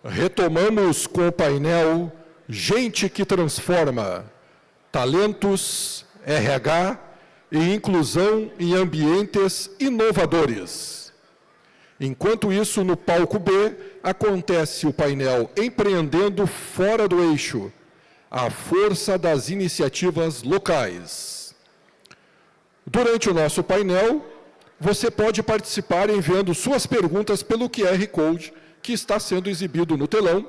Retomamos com o painel Gente que Transforma, Talentos, RH e Inclusão em Ambientes Inovadores. Enquanto isso, no palco B, acontece o painel Empreendendo Fora do Eixo, a força das iniciativas locais. Durante o nosso painel, você pode participar enviando suas perguntas pelo QR Code que está sendo exibido no telão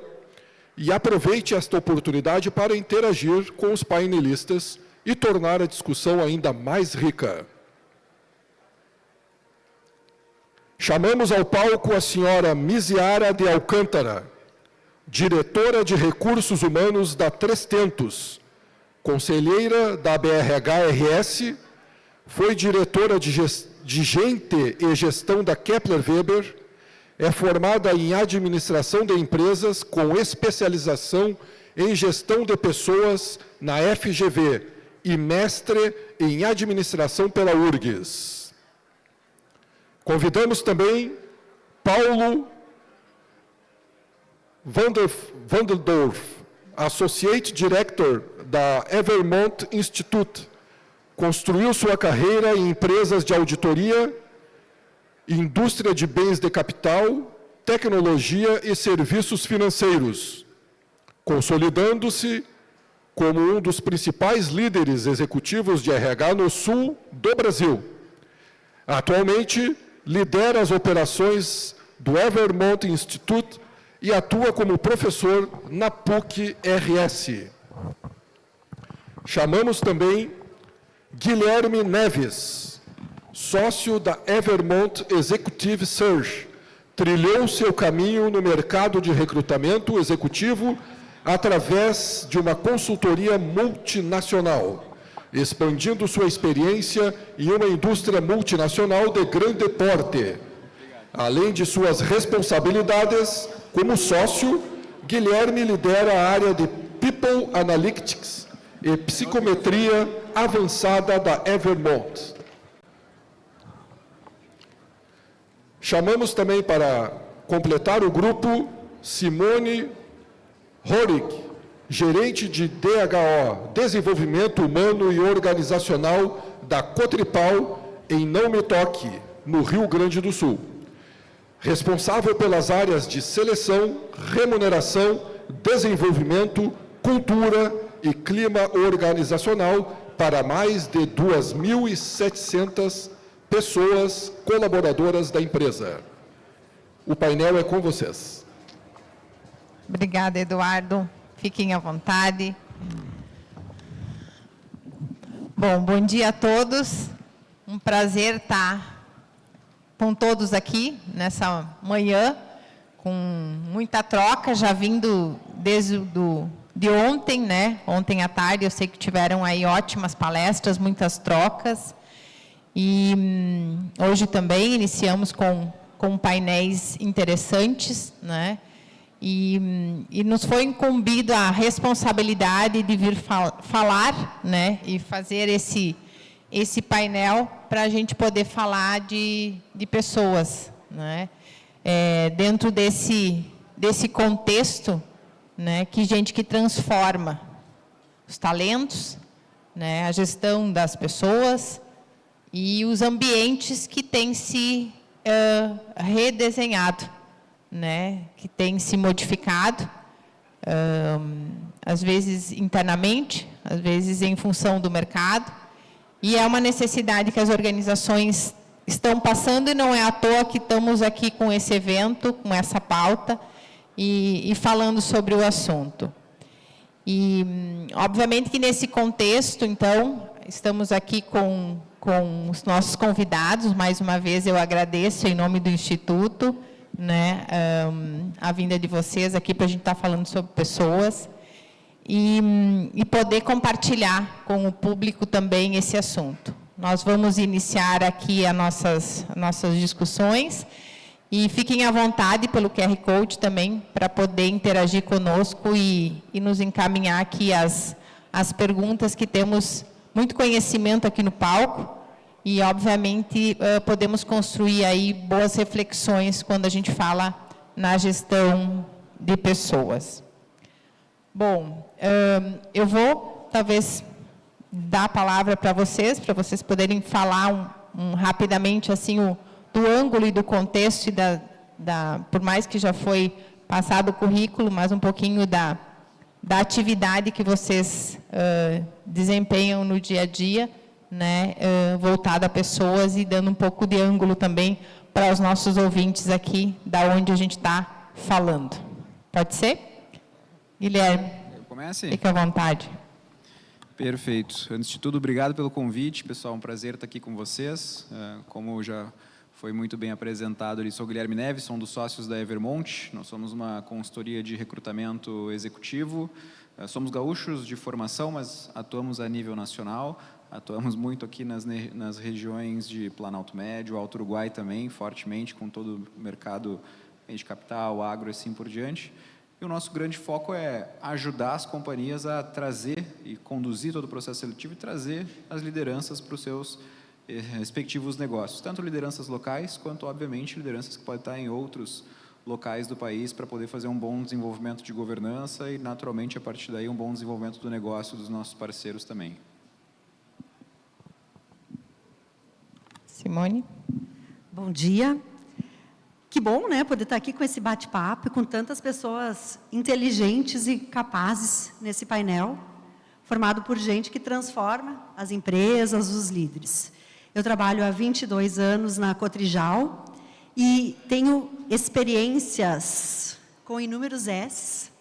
e aproveite esta oportunidade para interagir com os painelistas e tornar a discussão ainda mais rica. Chamamos ao palco a senhora Misiara de Alcântara, diretora de Recursos Humanos da Três Tentos, conselheira da BRH-RS, foi diretora de Gente e Gestão da Kepler Weber, é formada em Administração de Empresas com especialização em Gestão de Pessoas na FGV e mestre em Administração pela URGS. Convidamos também Paulo Vanderdorf, Associate Director da Evermont Institute. Construiu sua carreira em empresas de auditoria, indústria de bens de capital, tecnologia e serviços financeiros, consolidando-se como um dos principais líderes executivos de RH no sul do Brasil. Atualmente, lidera as operações do Evermont Institute e atua como professor na PUC-RS. Chamamos também Guilherme Neves, sócio da Evermont Executive Search, trilhou seu caminho no mercado de recrutamento executivo através de uma consultoria multinacional, expandindo sua experiência em uma indústria multinacional de grande porte. Além de suas responsabilidades como sócio, Guilherme lidera a área de People Analytics e Psicometria Avançada da Evermont. Chamamos também para completar o grupo Simone Horig, gerente de DHO, Desenvolvimento Humano e Organizacional da Cotripal, em Não Me Toque, no Rio Grande do Sul. Responsável pelas áreas de seleção, remuneração, desenvolvimento, cultura e clima organizacional para mais de 2.700 pessoas colaboradoras da empresa. O painel é com vocês. Obrigada, Eduardo. Fiquem à vontade. Bom dia a todos. Um prazer estar com todos aqui nessa manhã, com muita troca, já vindo desde de ontem, né? Ontem à tarde, eu sei que tiveram aí ótimas palestras, muitas trocas. E hoje também iniciamos com painéis interessantes, né? E nos foi incumbido a responsabilidade de vir falar, né? E fazer esse painel para a gente poder falar de pessoas, né? Dentro desse contexto, né? Que gente que transforma os talentos, né? A gestão das pessoas e os ambientes que têm se redesenhado, né? Que têm se modificado, às vezes internamente, às vezes em função do mercado, e é uma necessidade que as organizações estão passando, e não é à toa que estamos aqui com esse evento, com essa pauta, e falando sobre o assunto. E, obviamente, que nesse contexto, então, estamos aqui com os nossos convidados. Mais uma vez, eu agradeço em nome do Instituto, né, a vinda de vocês aqui para a gente estar falando sobre pessoas e poder compartilhar com o público também esse assunto. Nós vamos iniciar aqui as nossas discussões e fiquem à vontade pelo QR Code também para poder interagir conosco e nos encaminhar aqui as perguntas, que temos muito conhecimento aqui no palco e, obviamente, podemos construir aí boas reflexões quando a gente fala na gestão de pessoas. Bom, eu vou, talvez, dar a palavra para vocês poderem falar rapidamente, assim, do ângulo e do contexto, por mais que já foi passado o currículo, mas um pouquinho da atividade que vocês desempenham no dia a dia, né, voltada a pessoas e dando um pouco de ângulo também para os nossos ouvintes aqui, da onde a gente está falando. Pode ser? Guilherme, fique à vontade. Perfeito. Antes de tudo, obrigado pelo convite, pessoal, um prazer estar aqui com vocês. Como já foi muito bem apresentado, eu sou o Guilherme Neves, sou um dos sócios da Evermont. Nós somos uma consultoria de recrutamento executivo. Somos gaúchos de formação, mas atuamos a nível nacional. Atuamos muito aqui nas regiões de Planalto Médio, Alto Uruguai também, fortemente, com todo o mercado de capital, agro e assim por diante. E o nosso grande foco é ajudar as companhias a trazer e conduzir todo o processo seletivo e trazer as lideranças para os seus respectivos negócios, tanto lideranças locais, quanto, obviamente, lideranças que podem estar em outros locais do país para poder fazer um bom desenvolvimento de governança e, naturalmente, a partir daí, um bom desenvolvimento do negócio dos nossos parceiros também. Simone? Bom dia. Que bom, né, poder estar aqui com esse bate-papo e com tantas pessoas inteligentes e capazes nesse painel, formado por gente que transforma as empresas, os líderes. Eu trabalho há 22 anos na Cotrijal e tenho experiências com inúmeros S's,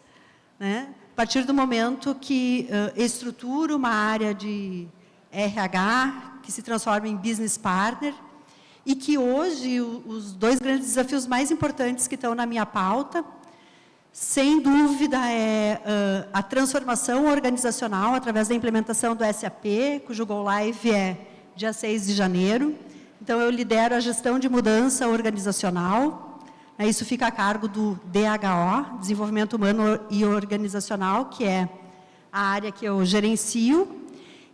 né, a partir do momento que estruturo uma área de RH, que se transforma em business partner, e que hoje os dois grandes desafios mais importantes que estão na minha pauta, sem dúvida, é a transformação organizacional através da implementação do SAP, cujo Go Live é dia 6 de janeiro. Então, eu lidero a gestão de mudança organizacional. Isso fica a cargo do DHO, Desenvolvimento Humano e Organizacional, que é a área que eu gerencio.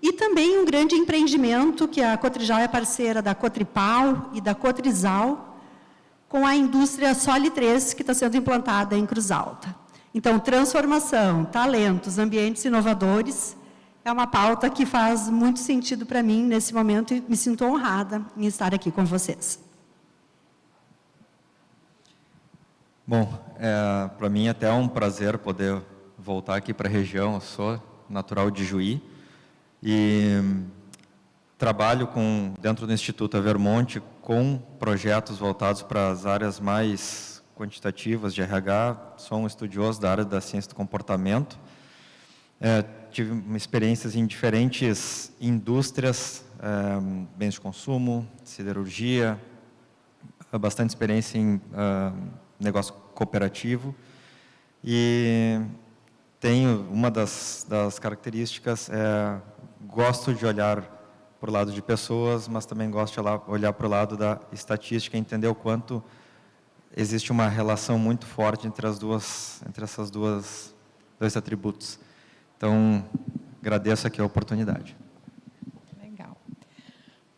E também um grande empreendimento, que a Cotrijal é parceira da Cotripal e da Cotrizal, com a indústria Soli 3, que está sendo implantada em Cruz Alta. Então, transformação, talentos, ambientes inovadores, é uma pauta que faz muito sentido para mim nesse momento e me sinto honrada em estar aqui com vocês. Bom, para mim até é um prazer poder voltar aqui para a região. Eu sou natural de Juí e trabalho dentro do Instituto Evermont com projetos voltados para as áreas mais quantitativas de RH. Sou um estudioso da área da ciência do comportamento. Tive experiências em diferentes indústrias, bens de consumo, siderurgia, bastante experiência em negócio cooperativo. E tenho uma das características, gosto de olhar para o lado de pessoas, mas também gosto de olhar para o lado da estatística, entender o quanto existe uma relação muito forte entre esses dois atributos. Então, agradeço aqui a oportunidade. Legal.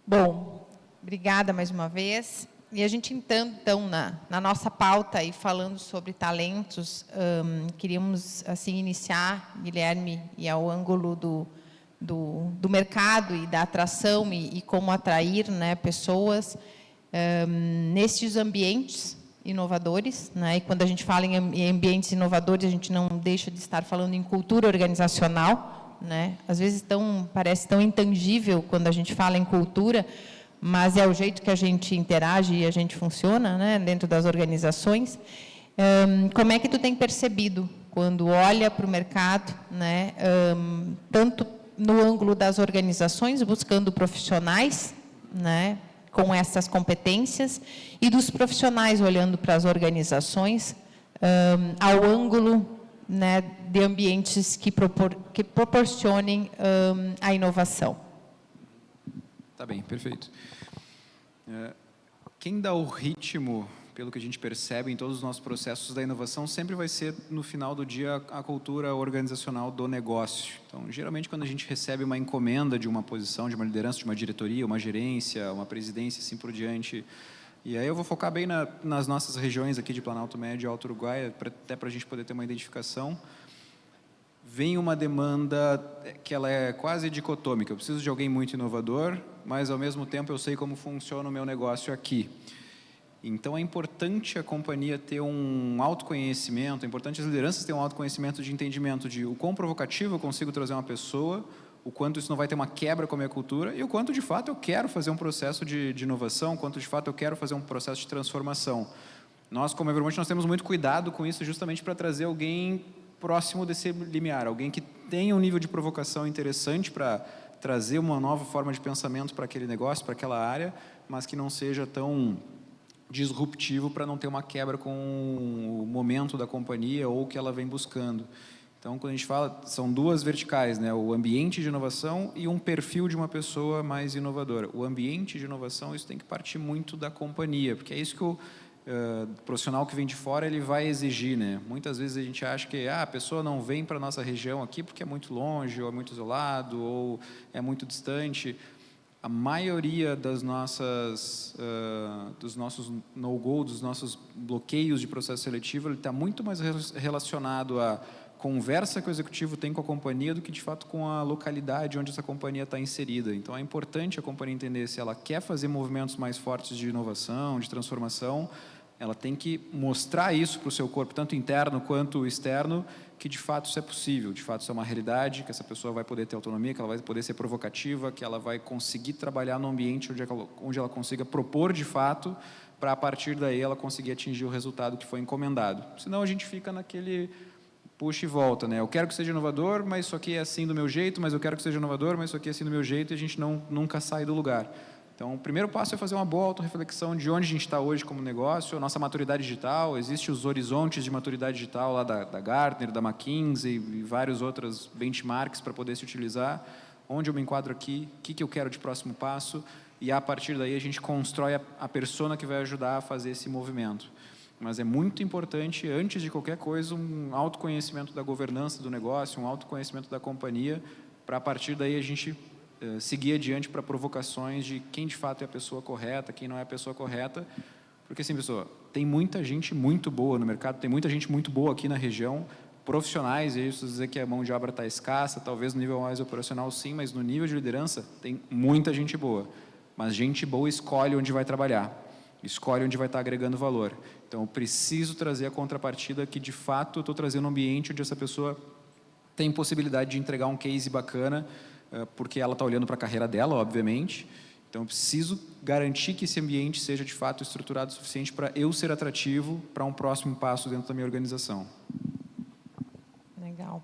Bom, obrigada mais uma vez. E a gente, então, na nossa pauta, e falando sobre talentos, queríamos, assim, iniciar, Guilherme, e ao ângulo do mercado e da atração e como atrair, né, pessoas nestes ambientes inovadores, né? E quando a gente fala em ambientes inovadores, a gente não deixa de estar falando em cultura organizacional, né? Às vezes parece tão intangível quando a gente fala em cultura, mas é o jeito que a gente interage e a gente funciona, né, dentro das organizações. Como é que tu tem percebido quando olha para o mercado, né, tanto no ângulo das organizações, buscando profissionais, né, com essas competências, e dos profissionais olhando para as organizações, ao ângulo, né, de ambientes que proporcionem a inovação? Tá bem, perfeito. Quem dá o ritmo, pelo que a gente percebe em todos os nossos processos da inovação, sempre vai ser, no final do dia, a cultura organizacional do negócio. Então, geralmente, quando a gente recebe uma encomenda de uma posição, de uma liderança, de uma diretoria, uma gerência, uma presidência, assim por diante, E aí eu vou focar bem nas nossas regiões aqui de Planalto Médio e Alto Uruguai, até para a gente poder ter uma identificação. Vem uma demanda que ela é quase dicotômica. Eu preciso de alguém muito inovador, mas ao mesmo tempo eu sei como funciona o meu negócio aqui. Então é importante a companhia ter um autoconhecimento, é importante as lideranças terem um autoconhecimento de entendimento de o quão provocativo eu consigo trazer uma pessoa, o quanto isso não vai ter uma quebra com a minha cultura e o quanto de fato eu quero fazer um processo de inovação, o quanto de fato eu quero fazer um processo de transformação. Nós, como Evermonte, nós temos muito cuidado com isso justamente para trazer alguém próximo desse limiar, alguém que tenha um nível de provocação interessante para trazer uma nova forma de pensamento para aquele negócio, para aquela área, mas que não seja tão disruptivo para não ter uma quebra com o momento da companhia ou o que ela vem buscando. Então, quando a gente fala, são duas verticais, né? O ambiente de inovação e um perfil de uma pessoa mais inovadora. O ambiente de inovação, isso tem que partir muito da companhia, porque é isso que o profissional que vem de fora ele vai exigir, né? Muitas vezes a gente acha que a pessoa não vem para a nossa região aqui porque é muito longe, ou é muito isolado, ou é muito distante. A maioria dos nossos no-go, dos nossos bloqueios de processo seletivo, ele está muito mais relacionado à conversa que o executivo tem com a companhia do que, de fato, com a localidade onde essa companhia está inserida. Então, é importante a companhia entender se ela quer fazer movimentos mais fortes de inovação, de transformação, ela tem que mostrar isso para o seu corpo, tanto interno quanto externo, que de fato isso é possível, de fato isso é uma realidade, que essa pessoa vai poder ter autonomia, que ela vai poder ser provocativa, que ela vai conseguir trabalhar no ambiente onde ela consiga propor de fato, para a partir daí ela conseguir atingir o resultado que foi encomendado. Senão a gente fica naquele puxa e volta, né? Eu quero que seja inovador, mas isso aqui é assim do meu jeito, mas eu quero que seja inovador, mas isso aqui é assim do meu jeito, e a gente nunca sai do lugar. Então, o primeiro passo é fazer uma boa autorreflexão de onde a gente está hoje como negócio, a nossa maturidade digital, existem os horizontes de maturidade digital lá da Gartner, da McKinsey e vários outros benchmarks para poder se utilizar, onde eu me enquadro aqui, o que eu quero de próximo passo, e a partir daí a gente constrói a persona que vai ajudar a fazer esse movimento. Mas é muito importante, antes de qualquer coisa, um autoconhecimento da governança do negócio, um autoconhecimento da companhia, para a partir daí a gente seguir adiante para provocações de quem de fato é a pessoa correta, quem não é a pessoa correta, porque assim, pessoal, tem muita gente muito boa no mercado, tem muita gente muito boa aqui na região, profissionais, e isso dizer que a mão de obra está escassa, talvez no nível mais operacional sim, mas no nível de liderança tem muita gente boa, mas gente boa escolhe onde vai trabalhar, escolhe onde vai estar agregando valor. Então, eu preciso trazer a contrapartida que, de fato, eu estou trazendo um ambiente onde essa pessoa tem possibilidade de entregar um case bacana, porque ela está olhando para a carreira dela, obviamente. Então, eu preciso garantir que esse ambiente seja, de fato, estruturado o suficiente para eu ser atrativo para um próximo passo dentro da minha organização. Legal.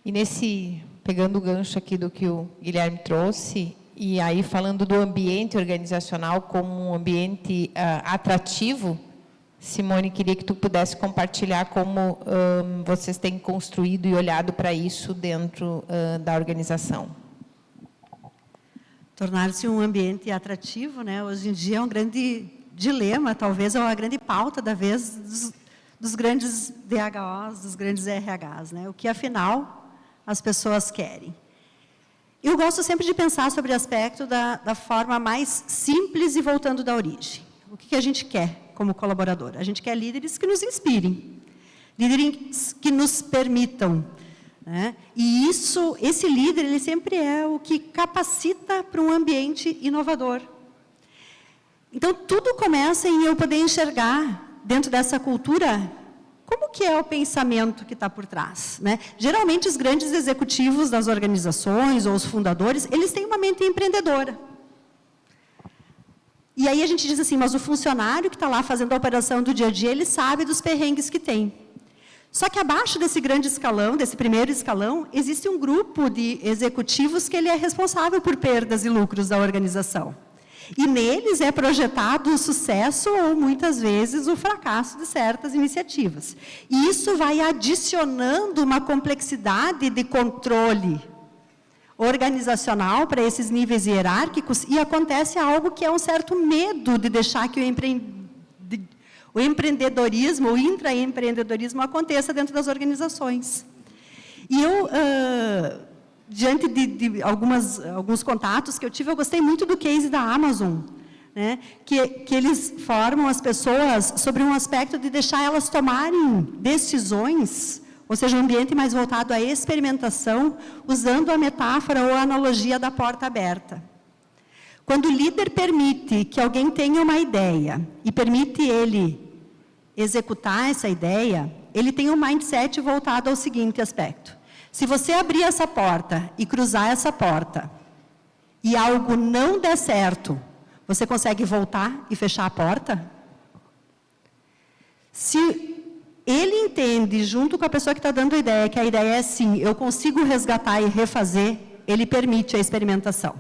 E pegando o gancho aqui do que o Guilherme trouxe, e aí falando do ambiente organizacional como um ambiente atrativo, Simone, queria que tu pudesse compartilhar como vocês têm construído e olhado para isso dentro da organização. Tornar-se um ambiente atrativo, né? Hoje em dia é um grande dilema, talvez é uma grande pauta da vez dos grandes DHOs, dos grandes RHs, né? O que afinal as pessoas querem. Eu gosto sempre de pensar sobre o aspecto da forma mais simples e voltando da origem. O que a gente quer como colaborador? A gente quer líderes que nos inspirem, líderes que nos permitam, né? E esse líder, ele sempre é o que capacita para um ambiente inovador. Então, tudo começa em eu poder enxergar, dentro dessa cultura, como que é o pensamento que está por trás, né? Geralmente, os grandes executivos das organizações, ou os fundadores, eles têm uma mente empreendedora. E aí a gente diz assim, mas o funcionário que está lá fazendo a operação do dia a dia, ele sabe dos perrengues que tem. Só que abaixo desse grande escalão, desse primeiro escalão, existe um grupo de executivos que ele é responsável por perdas e lucros da organização. E neles é projetado o sucesso ou, muitas vezes, o fracasso de certas iniciativas. E isso vai adicionando uma complexidade de controle organizacional para esses níveis hierárquicos, e acontece algo que é um certo medo de deixar que o empreendedorismo, o intraempreendedorismo aconteça dentro das organizações. E eu, diante de alguns contatos que eu tive, eu gostei muito do case da Amazon, né, que eles formam as pessoas sobre um aspecto de deixar elas tomarem decisões, ou seja, um ambiente mais voltado à experimentação, usando a metáfora ou a analogia da porta aberta. Quando o líder permite que alguém tenha uma ideia e permite ele executar essa ideia, ele tem um mindset voltado ao seguinte aspecto: se você abrir essa porta e cruzar essa porta e algo não der certo, você consegue voltar e fechar a porta? Se ele entende, junto com a pessoa que está dando a ideia, que a ideia é sim, eu consigo resgatar e refazer, ele permite a experimentação.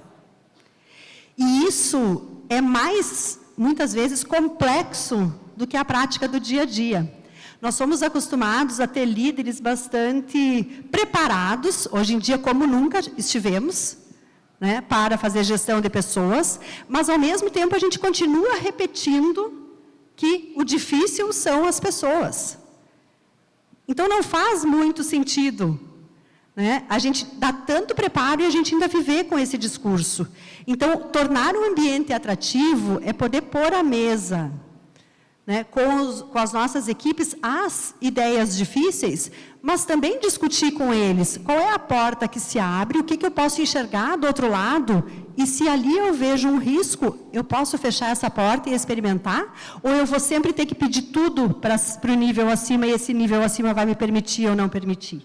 E isso é mais, muitas vezes, complexo do que a prática do dia a dia. Nós somos acostumados a ter líderes bastante preparados, hoje em dia como nunca estivemos, né, para fazer gestão de pessoas, mas ao mesmo tempo a gente continua repetindo que o difícil são as pessoas. Então não faz muito sentido, né, a gente dá tanto preparo e a gente ainda viver com esse discurso. Então, tornar um ambiente atrativo é poder pôr à mesa, né, com as nossas equipes, as ideias difíceis, mas também discutir com eles qual é a porta que se abre, o que eu posso enxergar do outro lado, e se ali eu vejo um risco, eu posso fechar essa porta e experimentar, ou eu vou sempre ter que pedir tudo para o nível acima, e esse nível acima vai me permitir ou não permitir.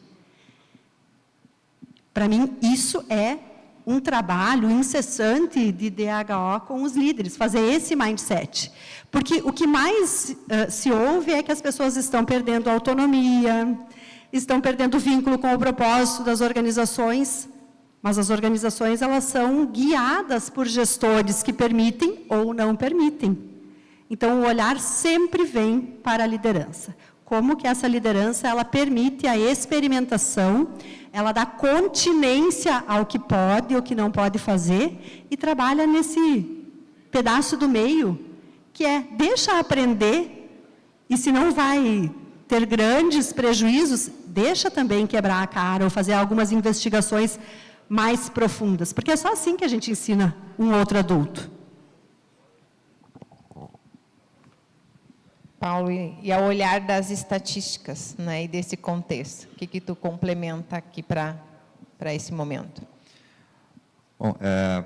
Para mim, isso é um trabalho incessante de DHO com os líderes, fazer esse mindset. Porque o que mais se ouve é que as pessoas estão perdendo a autonomia, estão perdendo o vínculo com o propósito das organizações, mas as organizações, elas são guiadas por gestores que permitem ou não permitem. Então, o olhar sempre vem para a liderança. Como que essa liderança, ela permite a experimentação, ela dá continência ao que pode ou que não pode fazer, e trabalha nesse pedaço do meio, que é, deixa aprender, e se não vai ter grandes prejuízos, deixa também quebrar a cara, ou fazer algumas investigações mais profundas, porque é só assim que a gente ensina um outro adulto. Paulo, e ao olhar das estatísticas, né, e desse contexto, o que tu complementa aqui para esse momento? Bom,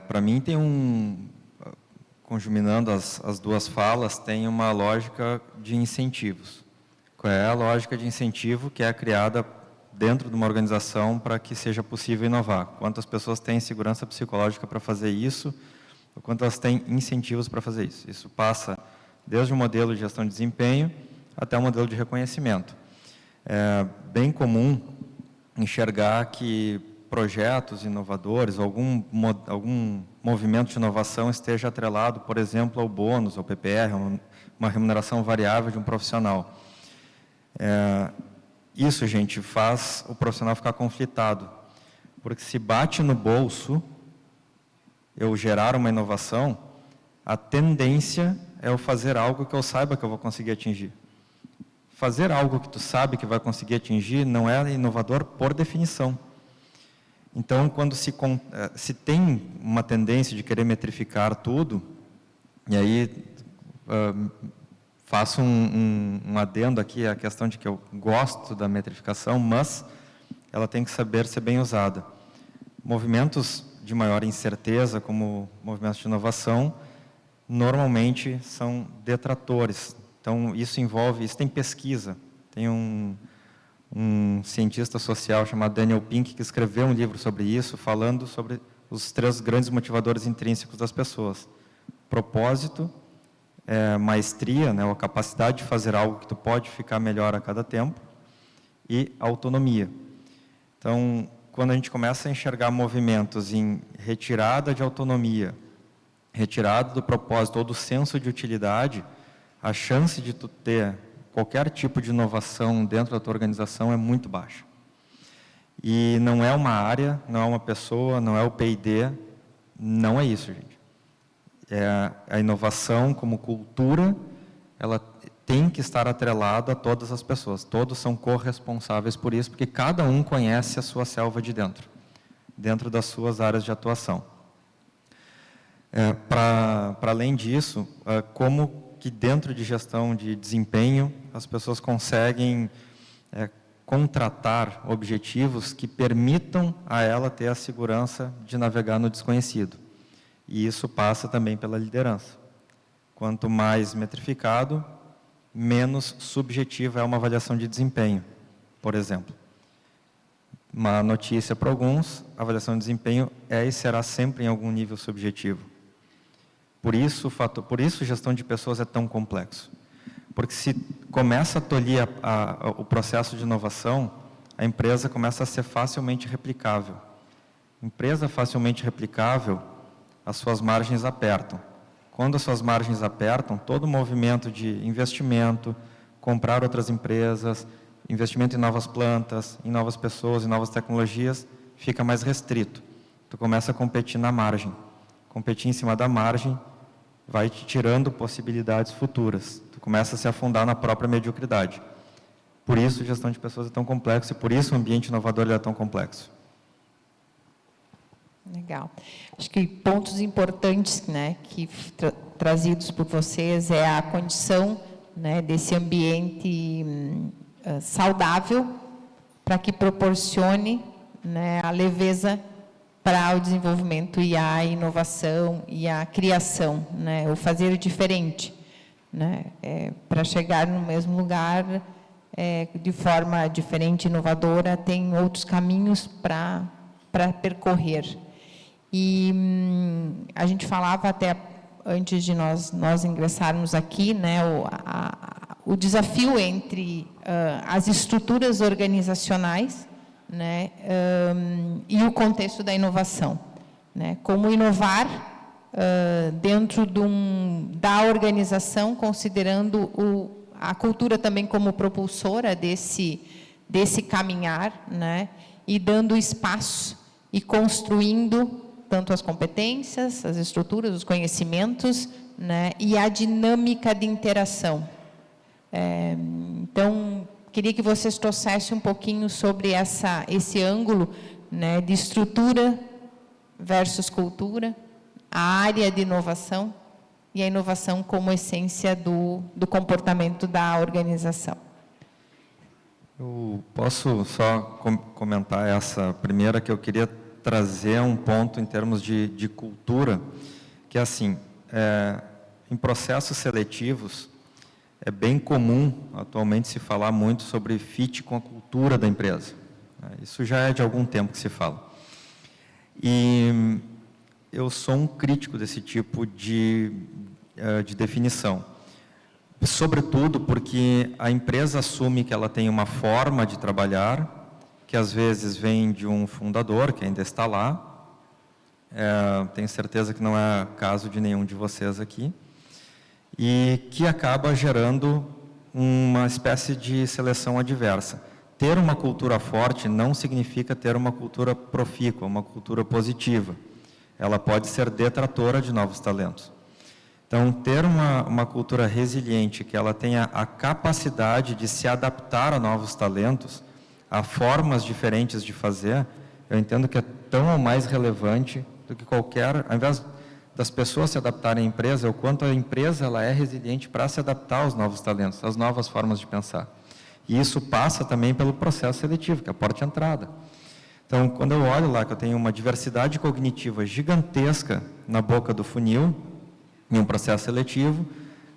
para mim tem conjuminando as duas falas, tem uma lógica de incentivos. Qual é a lógica de incentivo que é criada dentro de uma organização para que seja possível inovar? Quantas pessoas têm segurança psicológica para fazer isso, ou quantas têm incentivos para fazer isso? Isso passa desde o modelo de gestão de desempenho até o modelo de reconhecimento. É bem comum enxergar que projetos inovadores, algum movimento de inovação esteja atrelado, por exemplo, ao bônus, ao PPR, uma remuneração variável de um profissional. Isso, gente, faz o profissional ficar conflitado, porque se bate no bolso eu gerar uma inovação, a tendência é eu fazer algo que eu saiba que eu vou conseguir atingir. Fazer algo que tu sabe que vai conseguir atingir não é inovador por definição. Então, quando se tem uma tendência de querer metrificar tudo, e aí faço um adendo aqui à questão de que eu gosto da metrificação, mas ela tem que saber ser bem usada. Movimentos de maior incerteza, como movimentos de inovação, normalmente são detratores. Então, isso tem pesquisa. Tem um cientista social chamado Daniel Pink que escreveu um livro sobre isso, falando sobre os 3 grandes motivadores intrínsecos das pessoas. Propósito, maestria, né, a capacidade de fazer algo que tu pode ficar melhor a cada tempo, e autonomia. Então, quando a gente começa a enxergar movimentos em retirada de autonomia, retirada do propósito ou do senso de utilidade, a chance de tu ter qualquer tipo de inovação dentro da tua organização é muito baixa. E não é uma área, não é uma pessoa, não é o P&D, não é isso, gente. A inovação como cultura, ela tem que estar atrelada a todas as pessoas. Todos são corresponsáveis por isso, porque cada um conhece a sua selva de dentro das suas áreas de atuação. Para além disso, como que dentro de gestão de desempenho as pessoas conseguem contratar objetivos que permitam a ela ter a segurança de navegar no desconhecido. E isso passa também pela liderança. Quanto mais metrificado, menos subjetiva é uma avaliação de desempenho, por exemplo. Uma notícia para alguns, a avaliação de desempenho é e será sempre em algum nível subjetivo. Por isso gestão de pessoas é tão complexo. Porque se começa a tolir o processo de inovação, a empresa começa a ser facilmente replicável. Empresa facilmente replicável, as suas margens apertam. Quando as suas margens apertam, todo o movimento de investimento, comprar outras empresas, investimento em novas plantas, em novas pessoas, em novas tecnologias, fica mais restrito. Tu começa a competir na margem. Competir em cima da margem vai te tirando possibilidades futuras. Tu começa a se afundar na própria mediocridade. Por isso, a gestão de pessoas é tão complexa e por isso o ambiente inovador é tão complexo. Legal. Acho que pontos importantes, né, que trazidos por vocês é a condição, né, desse ambiente saudável para que proporcione, né, a leveza para o desenvolvimento e a inovação e a criação, né, o fazer diferente, né, para chegar no mesmo lugar de forma diferente, inovadora, tem outros caminhos para percorrer. E a gente falava até antes de nós ingressarmos aqui, né, o desafio entre as estruturas organizacionais, né, e o contexto da inovação, né, como inovar dentro da organização, considerando a cultura também como propulsora desse caminhar, né, e dando espaço e construindo tanto as competências, as estruturas, os conhecimentos, né, e a dinâmica de interação. Então, queria que vocês trouxessem um pouquinho sobre esse ângulo, né, de estrutura versus cultura, a área de inovação e a inovação como essência do comportamento da organização. Eu posso só comentar essa primeira, que eu queria trazer um ponto em termos de cultura, que é assim, em processos seletivos, é bem comum atualmente se falar muito sobre fit com a cultura da empresa. Isso já é de algum tempo que se fala. E eu sou um crítico desse tipo de definição. Sobretudo porque a empresa assume que ela tem uma forma de trabalhar, que às vezes vem de um fundador, que ainda está lá. Tenho certeza que não é caso de nenhum de vocês aqui. E que acaba gerando uma espécie de seleção adversa. Ter uma cultura forte não significa ter uma cultura profícua, uma cultura positiva. Ela pode ser detratora de novos talentos. Então, ter uma cultura resiliente, que ela tenha a capacidade de se adaptar a novos talentos, a formas diferentes de fazer, eu entendo que é tão ou mais relevante do que qualquer, ao invés das pessoas se adaptarem à empresa, o quanto a empresa ela é resiliente para se adaptar aos novos talentos, às novas formas de pensar. E isso passa também pelo processo seletivo, que é a porta de entrada. Então, quando eu olho lá que eu tenho uma diversidade cognitiva gigantesca na boca do funil, em um processo seletivo,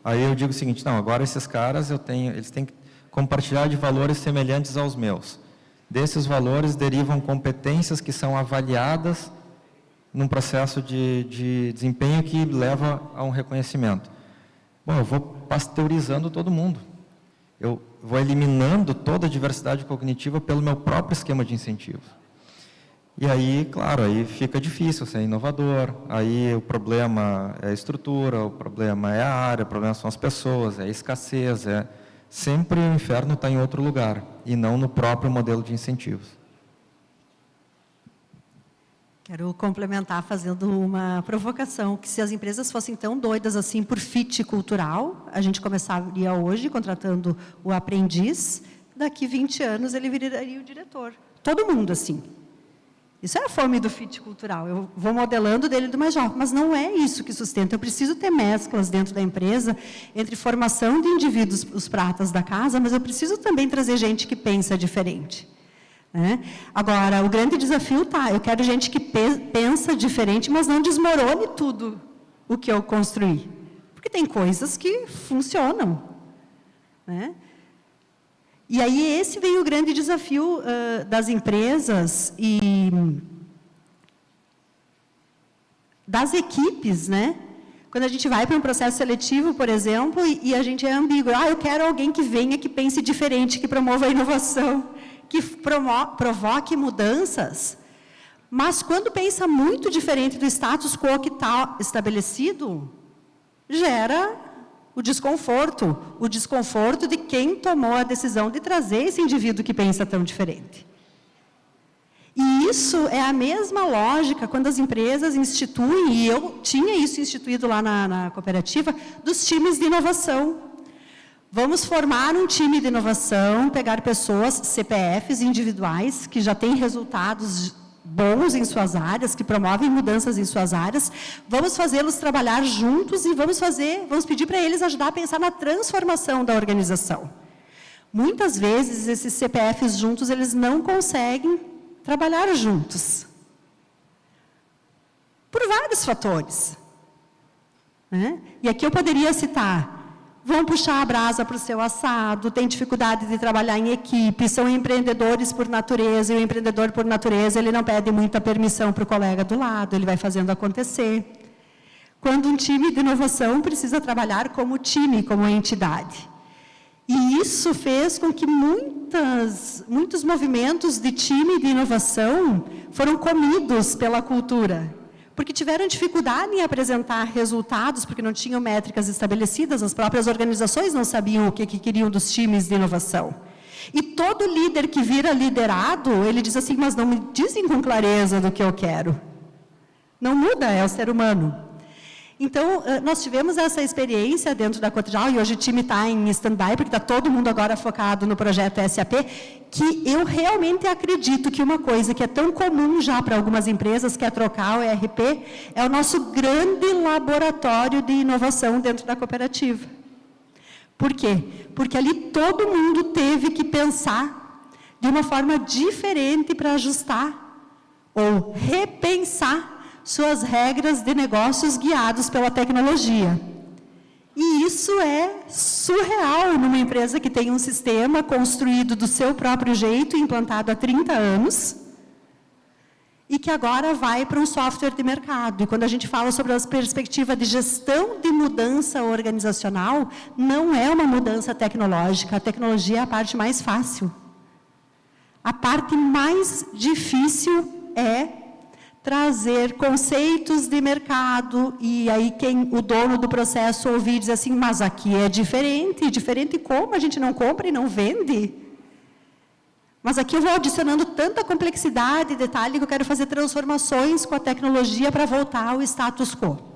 aí eu digo o seguinte, não, agora esses caras eles têm que compartilhar de valores semelhantes aos meus. Desses valores derivam competências que são avaliadas num processo de desempenho que leva a um reconhecimento. Bom, eu vou pasteurizando todo mundo. Eu vou eliminando toda a diversidade cognitiva pelo meu próprio esquema de incentivos. E aí, claro, aí fica difícil ser inovador, aí o problema é a estrutura, o problema é a área, o problema são as pessoas, é a escassez, sempre o inferno está em outro lugar, e não no próprio modelo de incentivos. Quero complementar fazendo uma provocação, que se as empresas fossem tão doidas assim por fit cultural, a gente começaria hoje contratando o aprendiz, daqui 20 anos ele viraria o diretor. Todo mundo assim. Isso é a fome do fit cultural. Eu vou modelando dele do mais jovem, mas não é isso que sustenta. Eu preciso ter mesclas dentro da empresa entre formação de indivíduos, os pratas da casa, mas eu preciso também trazer gente que pensa diferente. Né? Agora, o grande desafio eu quero gente que pensa diferente, mas não desmorone tudo o que eu construí. Porque tem coisas que funcionam. Né? E aí esse veio o grande desafio das empresas e das equipes, né? Quando a gente vai para um processo seletivo, por exemplo, e a gente é ambíguo. Eu quero alguém que venha, que pense diferente, que promova a inovação, que provoque mudanças. Mas quando pensa muito diferente do status quo que está estabelecido, gera o desconforto de quem tomou a decisão de trazer esse indivíduo que pensa tão diferente. E isso é a mesma lógica quando as empresas instituem, e eu tinha isso instituído lá na cooperativa, dos times de inovação. Vamos formar um time de inovação, pegar pessoas, CPFs individuais, que já têm resultados bons em suas áreas, que promovem mudanças em suas áreas, vamos fazê-los trabalhar juntos e vamos pedir para eles ajudar a pensar na transformação da organização. Muitas vezes, esses CPFs juntos, eles não conseguem trabalhar juntos. Por vários fatores. Né? E aqui eu poderia citar: vão puxar a brasa para o seu assado, têm dificuldade de trabalhar em equipe, são empreendedores por natureza, e o empreendedor por natureza, ele não pede muita permissão para o colega do lado, ele vai fazendo acontecer. Quando um time de inovação precisa trabalhar como time, como entidade. E isso fez com que muitos movimentos de time de inovação foram comidos pela cultura. Porque tiveram dificuldade em apresentar resultados, porque não tinham métricas estabelecidas, as próprias organizações não sabiam o que queriam dos times de inovação. E todo líder que vira liderado, ele diz assim: mas não me dizem com clareza do que eu quero. Não muda, é o ser humano. Então, nós tivemos essa experiência dentro da Cotrijal, e hoje o time está em stand-by, porque está todo mundo agora focado no projeto SAP, que eu realmente acredito que uma coisa que é tão comum já para algumas empresas, que é trocar o ERP, é o nosso grande laboratório de inovação dentro da cooperativa. Por quê? Porque ali todo mundo teve que pensar de uma forma diferente para ajustar ou repensar suas regras de negócios guiados pela tecnologia. E isso é surreal numa empresa que tem um sistema construído do seu próprio jeito, implantado há 30 anos, e que agora vai para um software de mercado. E quando a gente fala sobre a perspectiva de gestão de mudança organizacional, não é uma mudança tecnológica, a tecnologia é a parte mais fácil. A parte mais difícil é trazer conceitos de mercado, e aí o dono do processo ouvir e dizer assim: mas aqui é diferente como? A gente não compra e não vende? Mas aqui eu vou adicionando tanta complexidade e detalhe que eu quero fazer transformações com a tecnologia para voltar ao status quo.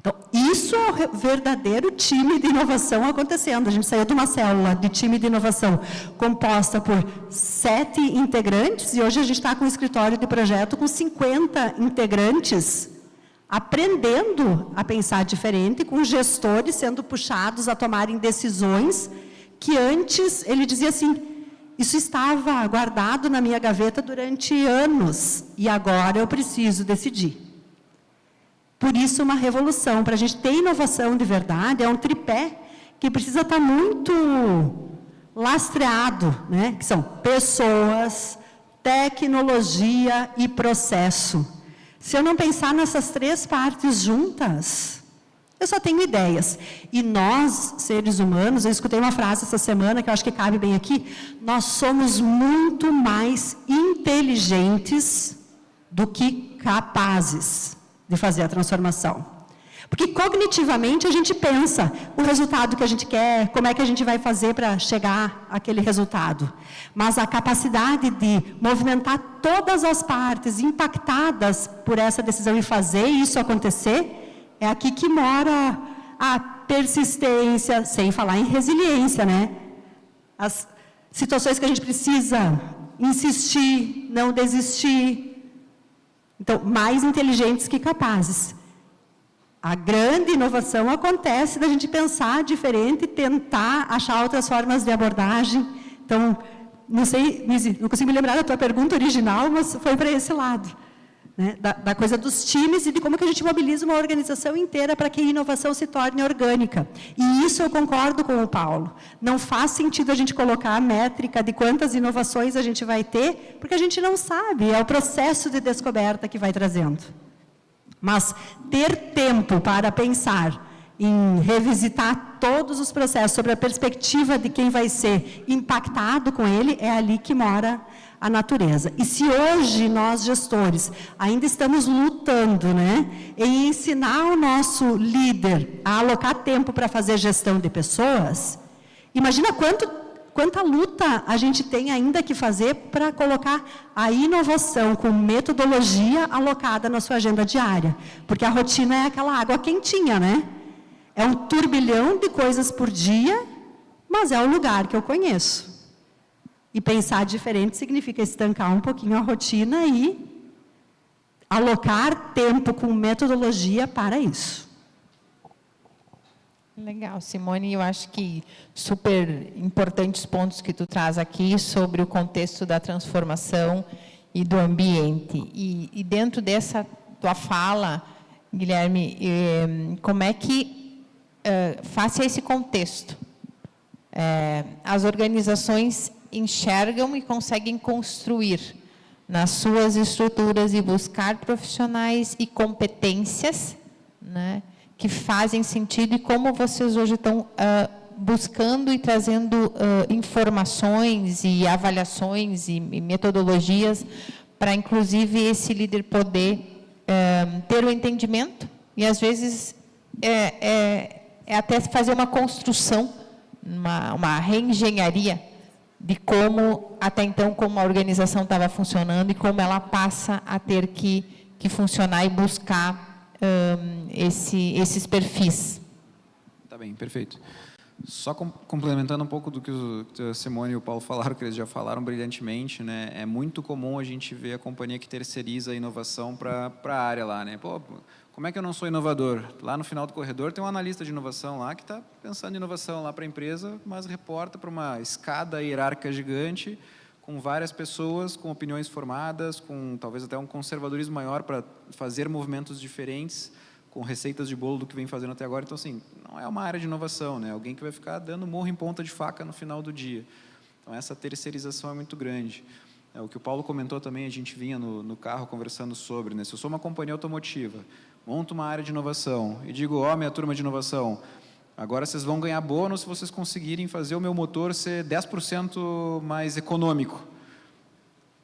Então, isso é o verdadeiro time de inovação acontecendo. A gente saiu de uma célula de time de inovação composta por 7 integrantes, e hoje a gente está com um escritório de projeto com 50 integrantes, aprendendo a pensar diferente, com gestores sendo puxados a tomarem decisões que antes ele dizia assim: isso estava guardado na minha gaveta durante anos, e agora eu preciso decidir. Por isso, uma revolução. Para a gente ter inovação de verdade, é um tripé que precisa estar muito lastreado, né? Que são pessoas, tecnologia e processo. Se eu não pensar nessas 3 partes juntas, eu só tenho ideias. E nós, seres humanos, eu escutei uma frase essa semana que eu acho que cabe bem aqui: nós somos muito mais inteligentes do que capazes de fazer a transformação. Porque cognitivamente a gente pensa o resultado que a gente quer, como é que a gente vai fazer para chegar àquele resultado. Mas a capacidade de movimentar todas as partes impactadas por essa decisão e fazer isso acontecer, é aqui que mora a persistência, sem falar em resiliência, né? As situações que a gente precisa insistir, não desistir, Então, mais inteligentes que capazes. A grande inovação acontece da gente pensar diferente, tentar achar outras formas de abordagem. Então, não sei, Nise, não consigo me lembrar da tua pergunta original, mas foi para esse lado. Né? Da coisa dos times e de como que a gente mobiliza uma organização inteira para que a inovação se torne orgânica. E isso eu concordo com o Paulo. Não faz sentido a gente colocar a métrica de quantas inovações a gente vai ter, porque a gente não sabe, é o processo de descoberta que vai trazendo. Mas ter tempo para pensar em revisitar todos os processos sobre a perspectiva de quem vai ser impactado com ele, é ali que mora a natureza. E se hoje nós, gestores, ainda estamos lutando, né, em ensinar o nosso líder a alocar tempo para fazer gestão de pessoas, imagina quanta luta a gente tem ainda que fazer para colocar a inovação com metodologia alocada na sua agenda diária. Porque a rotina é aquela água quentinha, né? É um turbilhão de coisas por dia, mas é o lugar que eu conheço. E pensar diferente significa estancar um pouquinho a rotina e alocar tempo com metodologia para isso. Legal, Simone, eu acho que super importantes pontos que tu traz aqui sobre o contexto da transformação e do ambiente. E dentro dessa tua fala, Guilherme, como é que, face a esse contexto, as organizações enxergam e conseguem construir nas suas estruturas e buscar profissionais e competências, né, que fazem sentido, e como vocês hoje estão buscando e trazendo informações e avaliações e metodologias para, inclusive, esse líder poder ter o entendimento e, às vezes, até fazer uma construção, uma reengenharia de como, até então, como a organização estava funcionando e como ela passa a ter que funcionar e buscar esses perfis. Tá bem, perfeito. Só complementando um pouco do que a Simone e o Paulo falaram, que eles já falaram brilhantemente, né? É muito comum a gente ver a companhia que terceiriza a inovação para a área lá, né? Pô, como é que eu não sou inovador? Lá no final do corredor tem um analista de inovação lá que está pensando em inovação lá para a empresa, mas reporta para uma escada hierárquica gigante, com várias pessoas, com opiniões formadas, com talvez até um conservadorismo maior para fazer movimentos diferentes, com receitas de bolo do que vem fazendo até agora. Então, assim, não é uma área de inovação, né? Alguém que vai ficar dando murro em ponta de faca no final do dia. Então, essa terceirização é muito grande. O que o Paulo comentou também, a gente vinha no carro conversando sobre, né? Se eu sou uma companhia automotiva, monto uma área de inovação e digo, ó, minha turma de inovação, agora vocês vão ganhar bônus se vocês conseguirem fazer o meu motor ser 10% mais econômico.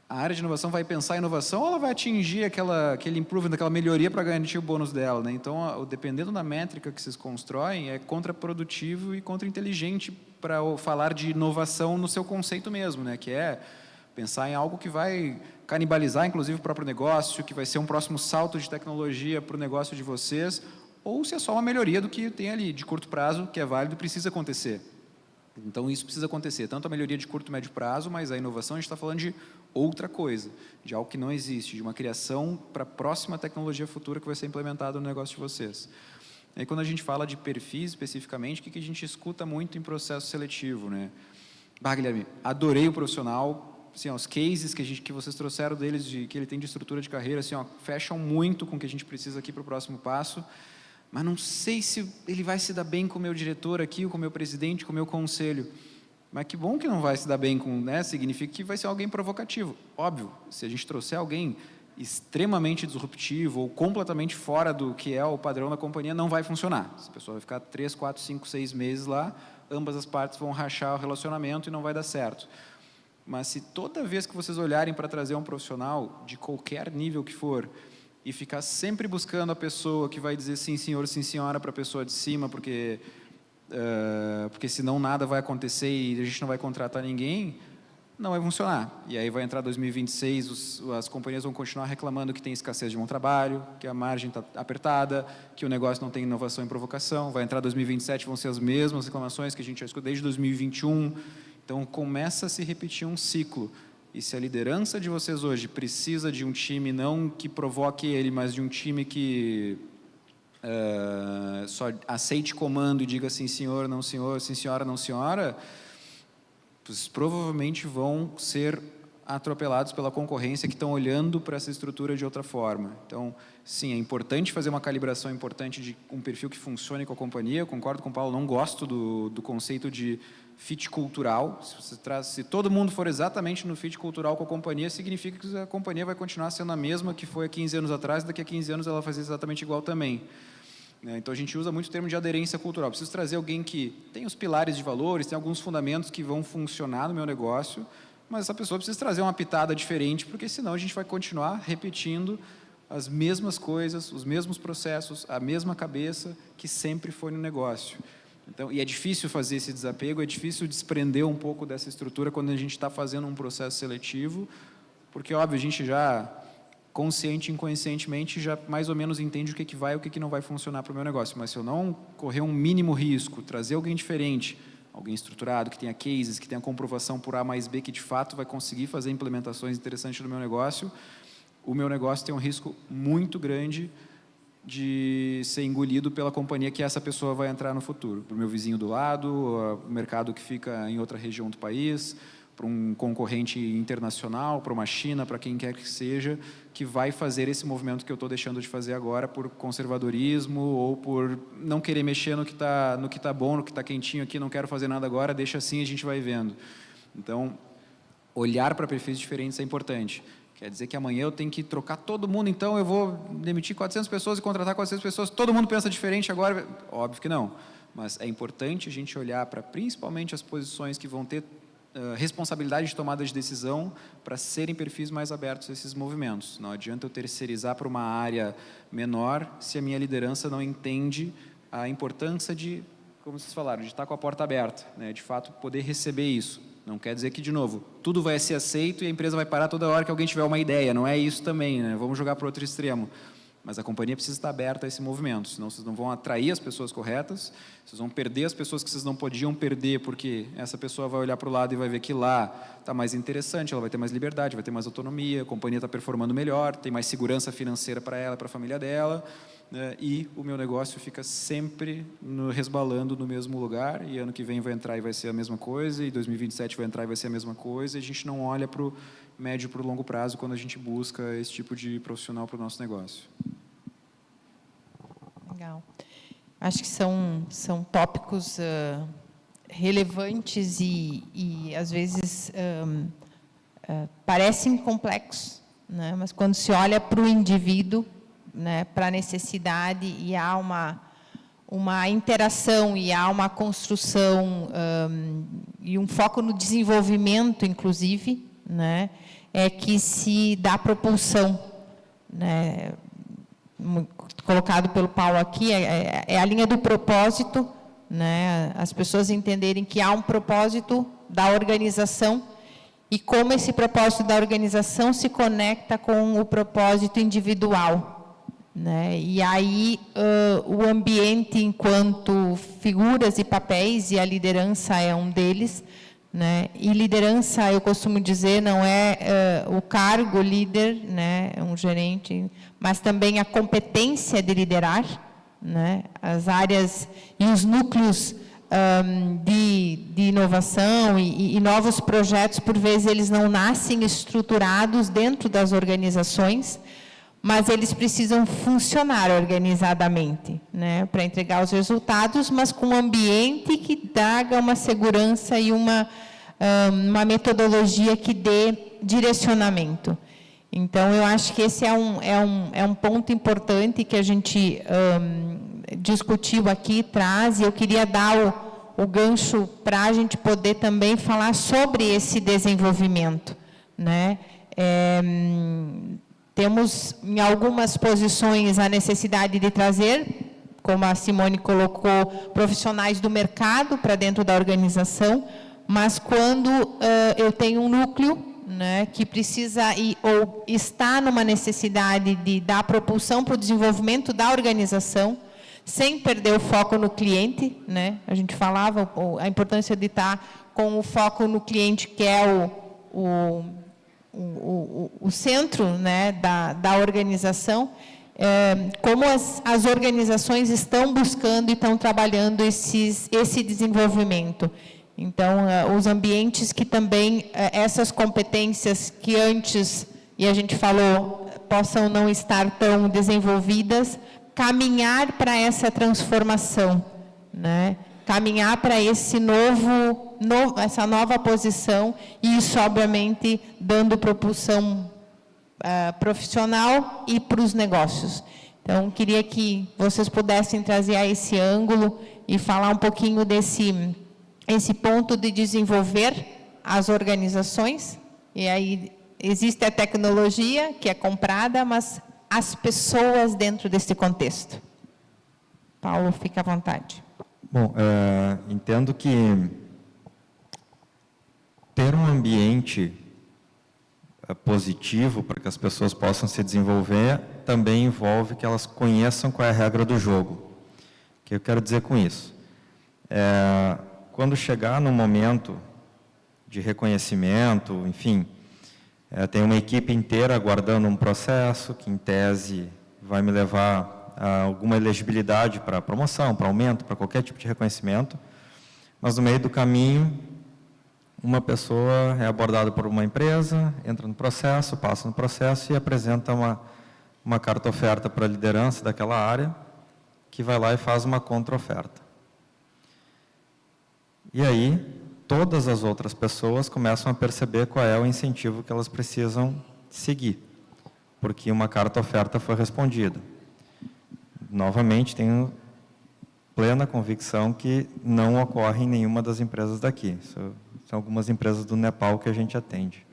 A área de inovação vai pensar em inovação ou ela vai atingir aquele improvement, aquela melhoria para garantir o bônus dela, né? Então, dependendo da métrica que vocês constroem, é contraprodutivo e contra-inteligente para falar de inovação no seu conceito mesmo, né? Que é pensar em algo que vai canibalizar, inclusive, o próprio negócio, que vai ser um próximo salto de tecnologia para o negócio de vocês, ou se é só uma melhoria do que tem ali de curto prazo, que é válido e precisa acontecer. Então, isso precisa acontecer, tanto a melhoria de curto e médio prazo, mas a inovação a gente está falando de outra coisa, de algo que não existe, de uma criação para a próxima tecnologia futura que vai ser implementada no negócio de vocês. E aí, quando a gente fala de perfis especificamente, o que a gente escuta muito em processo seletivo, né? Guilherme, adorei o profissional, assim, ó, os cases que vocês trouxeram deles, que ele tem de estrutura de carreira, assim, ó, fecham muito com o que a gente precisa aqui para o próximo passo, mas não sei se ele vai se dar bem com o meu diretor aqui, ou com o meu presidente, com o meu conselho. Mas que bom que não vai se dar bem com, né? Significa que vai ser alguém provocativo. Óbvio, se a gente trouxer alguém extremamente disruptivo ou completamente fora do que é o padrão da companhia, não vai funcionar. Essa pessoa vai ficar 3, 4, 5, 6 meses lá, ambas as partes vão rachar o relacionamento e não vai dar certo. Mas se toda vez que vocês olharem para trazer um profissional, de qualquer nível que for, e ficar sempre buscando a pessoa que vai dizer sim, senhor, sim, senhora, para a pessoa de cima, porque senão nada vai acontecer e a gente não vai contratar ninguém, não vai funcionar. E aí vai entrar 2026, as companhias vão continuar reclamando que tem escassez de bom trabalho, que a margem está apertada, que o negócio não tem inovação e provocação. Vai entrar 2027, vão ser as mesmas reclamações que a gente já escutou desde 2021. Então, começa a se repetir um ciclo. E se a liderança de vocês hoje precisa de um time não que provoque ele, mas de um time que só aceite comando e diga sim senhor, não senhor, sim senhora, não senhora, vocês provavelmente vão ser atropelados pela concorrência que estão olhando para essa estrutura de outra forma. Então, sim, é importante fazer uma calibração importante de um perfil que funcione com a companhia. Eu concordo com o Paulo, não gosto do conceito de fit cultural. Se todo mundo for exatamente no fit cultural com a companhia, significa que a companhia vai continuar sendo a mesma que foi há 15 anos atrás, e daqui a 15 anos ela vai fazer exatamente igual também. Então, a gente usa muito o termo de aderência cultural. Preciso trazer alguém que tem os pilares de valores, tem alguns fundamentos que vão funcionar no meu negócio, mas essa pessoa precisa trazer uma pitada diferente, porque senão a gente vai continuar repetindo as mesmas coisas, os mesmos processos, a mesma cabeça que sempre foi no negócio. Então, e é difícil fazer esse desapego, é difícil desprender um pouco dessa estrutura quando a gente está fazendo um processo seletivo, porque, óbvio, a gente já, consciente e inconscientemente, já mais ou menos entende o que vai e o que não vai funcionar para o meu negócio. Mas se eu não correr um mínimo risco, trazer alguém diferente, alguém estruturado, que tenha cases, que tenha comprovação por A mais B, que de fato vai conseguir fazer implementações interessantes no meu negócio, o meu negócio tem um risco muito grande de ser engolido pela companhia que essa pessoa vai entrar no futuro. Para o meu vizinho do lado, o mercado que fica em outra região do país, para um concorrente internacional, para uma China, para quem quer que seja, que vai fazer esse movimento que eu estou deixando de fazer agora por conservadorismo ou por não querer mexer no que tá bom, no que está quentinho aqui, não quero fazer nada agora, deixa assim, a gente vai vendo. Então, olhar para perfis diferentes é importante. Quer dizer que amanhã eu tenho que trocar todo mundo, então eu vou demitir 400 pessoas e contratar 400 pessoas, todo mundo pensa diferente agora? Óbvio que não. Mas é importante a gente olhar para principalmente as posições que vão ter responsabilidade de tomada de decisão para serem perfis mais abertos a esses movimentos. Não adianta eu terceirizar para uma área menor se a minha liderança não entende a importância de, como vocês falaram, de estar com a porta aberta, né? De fato poder receber isso. Não quer dizer que, de novo, tudo vai ser aceito e a empresa vai parar toda hora que alguém tiver uma ideia. Não é isso também, né? Vamos jogar para o outro extremo. Mas a companhia precisa estar aberta a esse movimento, senão vocês não vão atrair as pessoas corretas, vocês vão perder as pessoas que vocês não podiam perder, porque essa pessoa vai olhar para o lado e vai ver que lá está mais interessante, ela vai ter mais liberdade, vai ter mais autonomia, a companhia está performando melhor, tem mais segurança financeira para ela, para a família dela, né? E o meu negócio fica sempre resbalando no mesmo lugar, e ano que vem vai entrar e vai ser a mesma coisa, e 2027 vai entrar e vai ser a mesma coisa, e a gente não olha para o médio e para o longo prazo quando a gente busca esse tipo de profissional para o nosso negócio. Legal. Acho que são tópicos relevantes e às vezes, parecem complexos, né? Mas quando se olha para o indivíduo, né, para a necessidade, e há uma interação, e há uma construção, e um foco no desenvolvimento, inclusive, né, é que se dá propulsão, né? Colocado pelo Paulo aqui, é a linha do propósito, né? As pessoas entenderem que há um propósito da organização e como esse propósito da organização se conecta com o propósito individual, né? E aí o ambiente, enquanto figuras e papéis, e a liderança é um deles, né? E liderança, eu costumo dizer, não é o cargo líder, né? É um gerente, mas também a competência de liderar, né? As áreas e os núcleos de inovação e novos projetos, por vezes, eles não nascem estruturados dentro das organizações, mas eles precisam funcionar organizadamente, né, para entregar os resultados, mas com um ambiente que traga uma segurança e uma metodologia que dê direcionamento. Então, eu acho que esse é um ponto importante que a gente discutiu aqui, traz, e eu queria dar o gancho para a gente poder também falar sobre esse desenvolvimento, né? Temos, em algumas posições, a necessidade de trazer, como a Simone colocou, profissionais do mercado para dentro da organização, mas quando eu tenho um núcleo, né, que precisa ou está numa necessidade de dar propulsão para o desenvolvimento da organização, sem perder o foco no cliente, né? A gente falava a importância de estar com o foco no cliente, que é o centro, né, da organização, como as organizações estão buscando e estão trabalhando esse desenvolvimento. Então, os ambientes que também, essas competências que antes, e a gente falou, possam não estar tão desenvolvidas, caminhar para essa transformação, né? Caminhar para esse essa nova posição, e isso, obviamente, dando propulsão profissional e para os negócios. Então, queria que vocês pudessem trazer a esse ângulo e falar um pouquinho esse ponto de desenvolver as organizações. E aí existe a tecnologia que é comprada, mas as pessoas dentro desse contexto. Paulo, fica à vontade. Bom, entendo que ter um ambiente positivo para que as pessoas possam se desenvolver também envolve que elas conheçam qual é a regra do jogo. O que eu quero dizer com isso? Quando chegar no momento de reconhecimento, enfim, tem uma equipe inteira aguardando um processo que, em tese, vai me levar a alguma elegibilidade para promoção, para aumento, para qualquer tipo de reconhecimento, mas no meio do caminho, uma pessoa é abordada por uma empresa, entra no processo, passa no processo e apresenta uma carta-oferta para a liderança daquela área, que vai lá e faz uma contra-oferta. E aí, todas as outras pessoas começam a perceber qual é o incentivo que elas precisam seguir, porque uma carta-oferta foi respondida. Novamente, tenho plena convicção que não ocorre em nenhuma das empresas daqui. São algumas empresas do Nepal que a gente atende.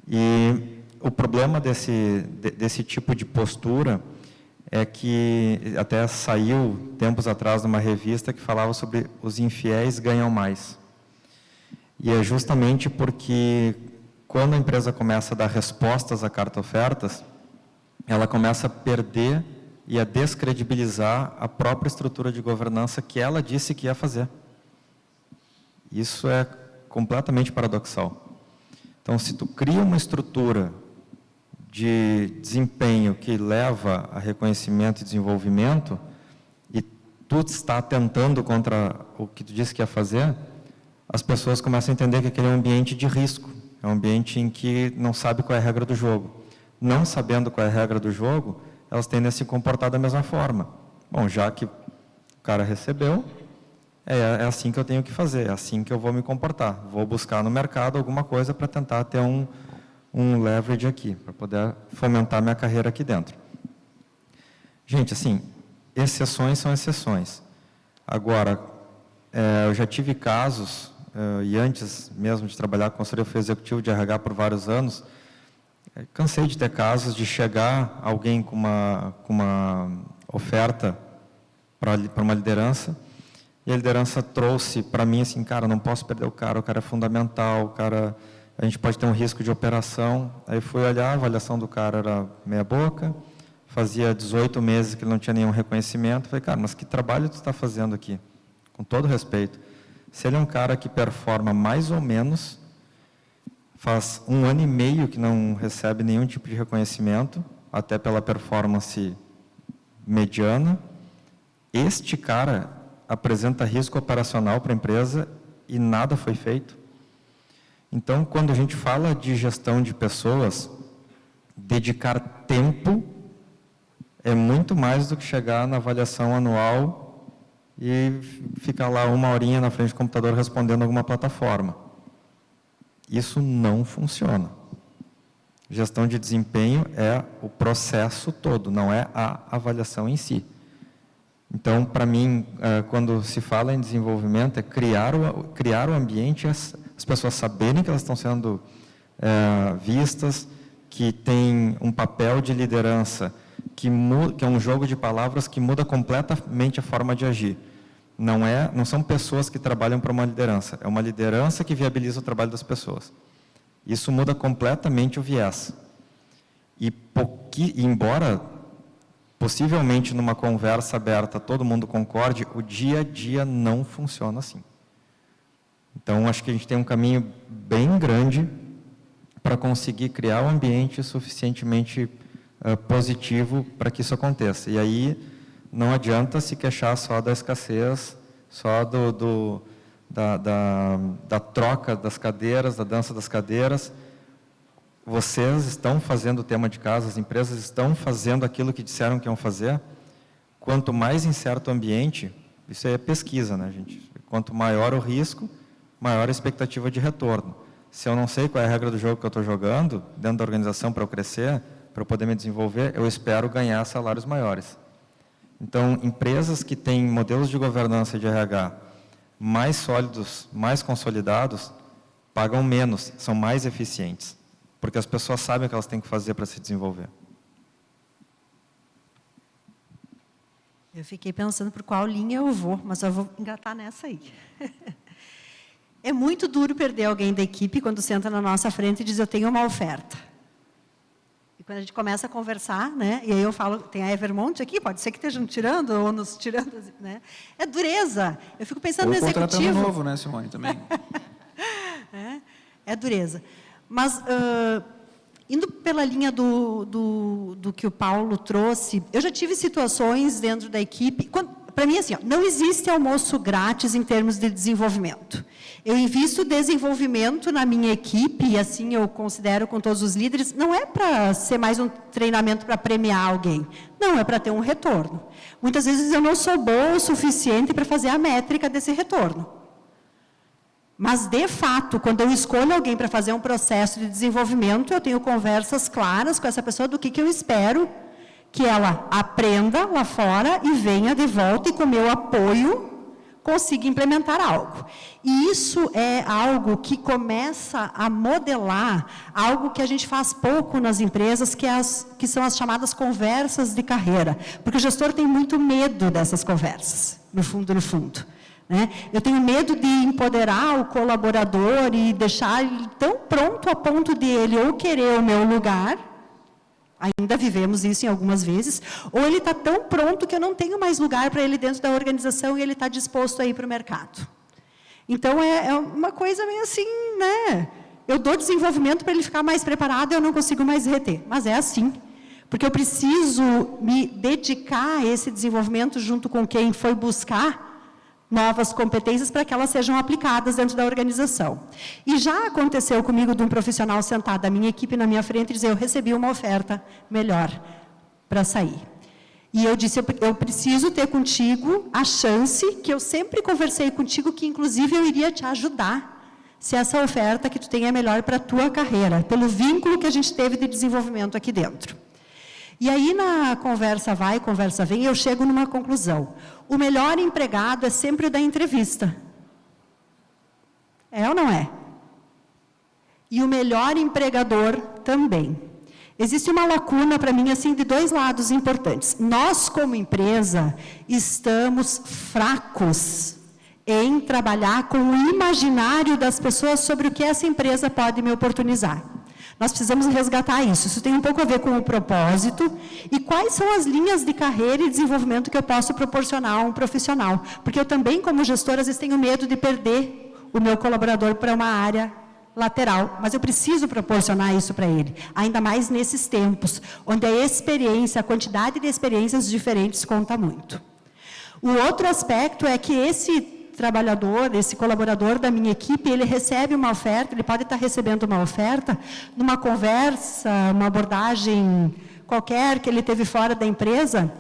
E o problema desse tipo de postura é que até saiu, tempos atrás, numa revista que falava sobre os infiéis ganham mais. E é justamente porque, quando a empresa começa a dar respostas a carta-ofertas, ela começa a perder e a descredibilizar a própria estrutura de governança que ela disse que ia fazer. Isso é completamente paradoxal. Então, se tu cria uma estrutura de desempenho que leva a reconhecimento e desenvolvimento, e tu está atentando contra o que tu disse que ia fazer, as pessoas começam a entender que aquele é um ambiente de risco, é um ambiente em que não sabe qual é a regra do jogo. Não sabendo qual é a regra do jogo, elas tendem a se comportar da mesma forma. Bom, já que o cara recebeu, é assim que eu tenho que fazer, é assim que eu vou me comportar. Vou buscar no mercado alguma coisa para tentar ter um leverage aqui, para poder fomentar minha carreira aqui dentro. Gente, assim, exceções são exceções. Agora, eu já tive casos, e antes mesmo de trabalhar com consultoria, eu fui executivo de RH por vários anos, cansei de ter casos de chegar alguém com uma oferta para uma liderança, e a liderança trouxe para mim assim, cara, não posso perder o cara é fundamental, a gente pode ter um risco de operação. Aí fui olhar, a avaliação do cara era meia boca, fazia 18 meses que ele não tinha nenhum reconhecimento. Falei, cara, mas que trabalho tu está fazendo aqui? Com todo respeito. Se ele é um cara que performa mais ou menos, faz 1 ano e meio que não recebe nenhum tipo de reconhecimento, até pela performance mediana, este cara apresenta risco operacional para a empresa e nada foi feito. Então, quando a gente fala de gestão de pessoas, dedicar tempo é muito mais do que chegar na avaliação anual e ficar lá 1 horinha na frente do computador respondendo alguma plataforma. Isso não funciona. Gestão de desempenho é o processo todo, não é a avaliação em si. Então, para mim, quando se fala em desenvolvimento, é criar o ambiente, as pessoas saberem que elas estão sendo vistas, que tem um papel de liderança, que é um jogo de palavras que muda completamente a forma de agir. Não são pessoas que trabalham para uma liderança, é uma liderança que viabiliza o trabalho das pessoas. Isso muda completamente o viés. E embora possivelmente numa conversa aberta todo mundo concorde, o dia a dia não funciona assim. Então, acho que a gente tem um caminho bem grande para conseguir criar um ambiente suficientemente positivo para que isso aconteça. E aí não adianta se queixar só da escassez, só da troca das cadeiras, da dança das cadeiras. Vocês estão fazendo o tema de casa, as empresas estão fazendo aquilo que disseram que iam fazer. Quanto mais incerto o ambiente, isso aí é pesquisa, né, gente? Quanto maior o risco, maior a expectativa de retorno. Se eu não sei qual é a regra do jogo que eu estou jogando, dentro da organização para eu crescer, para eu poder me desenvolver, eu espero ganhar salários maiores. Então, empresas que têm modelos de governança de RH mais sólidos, mais consolidados, pagam menos, são mais eficientes, porque as pessoas sabem o que elas têm que fazer para se desenvolver. Eu fiquei pensando por qual linha eu vou, mas eu vou engatar nessa aí. É muito duro perder alguém da equipe quando senta na nossa frente e diz, eu tenho uma oferta. E quando a gente começa a conversar, né, e aí eu falo, tem a Evermont aqui, pode ser que estejam tirando ou nos tirando, né? É dureza. Eu fico pensando no executivo. Ou contratando novo, né, Simone, também. É dureza. Mas, indo pela linha do que o Paulo trouxe, eu já tive situações dentro da equipe... Para mim, assim, não existe almoço grátis em termos de desenvolvimento. Eu invisto desenvolvimento na minha equipe, e assim eu considero com todos os líderes, não é para ser mais um treinamento para premiar alguém, não, é para ter um retorno. Muitas vezes eu não sou boa o suficiente para fazer a métrica desse retorno. Mas, de fato, quando eu escolho alguém para fazer um processo de desenvolvimento, eu tenho conversas claras com essa pessoa do que eu espero que ela aprenda lá fora e venha de volta e, com meu apoio, consiga implementar algo. E isso é algo que começa a modelar algo que a gente faz pouco nas empresas, que são as chamadas conversas de carreira. Porque o gestor tem muito medo dessas conversas, no fundo, né? Eu tenho medo de empoderar o colaborador e deixar ele tão pronto a ponto de ele ou querer o meu lugar, ainda vivemos isso em algumas vezes, ou ele está tão pronto que eu não tenho mais lugar para ele dentro da organização e ele está disposto a ir para o mercado. Então, é uma coisa meio assim, né? Eu dou desenvolvimento para ele ficar mais preparado e eu não consigo mais reter. Mas é assim, porque eu preciso me dedicar a esse desenvolvimento junto com quem foi buscar novas competências para que elas sejam aplicadas dentro da organização. E já aconteceu comigo de um profissional sentado da minha equipe na minha frente e dizer, eu recebi uma oferta melhor para sair. E eu disse, eu preciso ter contigo a chance, que eu sempre conversei contigo, que inclusive eu iria te ajudar, se essa oferta que tu tem é melhor para a tua carreira, pelo vínculo que a gente teve de desenvolvimento aqui dentro. E aí, na conversa vai, conversa vem, eu chego numa conclusão. O melhor empregado é sempre o da entrevista. É ou não é? E o melhor empregador também. Existe uma lacuna para mim, assim, de dois lados importantes. Nós, como empresa, estamos fracos em trabalhar com o imaginário das pessoas sobre o que essa empresa pode me oportunizar. Nós precisamos resgatar isso. Isso tem um pouco a ver com o propósito e quais são as linhas de carreira e desenvolvimento que eu posso proporcionar a um profissional. Porque eu também, como gestora, às vezes tenho medo de perder o meu colaborador para uma área lateral. Mas eu preciso proporcionar isso para ele. Ainda mais nesses tempos, onde a experiência, a quantidade de experiências diferentes conta muito. O outro aspecto é que esse trabalhador, esse colaborador da minha equipe, ele recebe uma oferta, ele pode estar recebendo uma oferta numa conversa, uma abordagem qualquer que ele teve fora da empresa,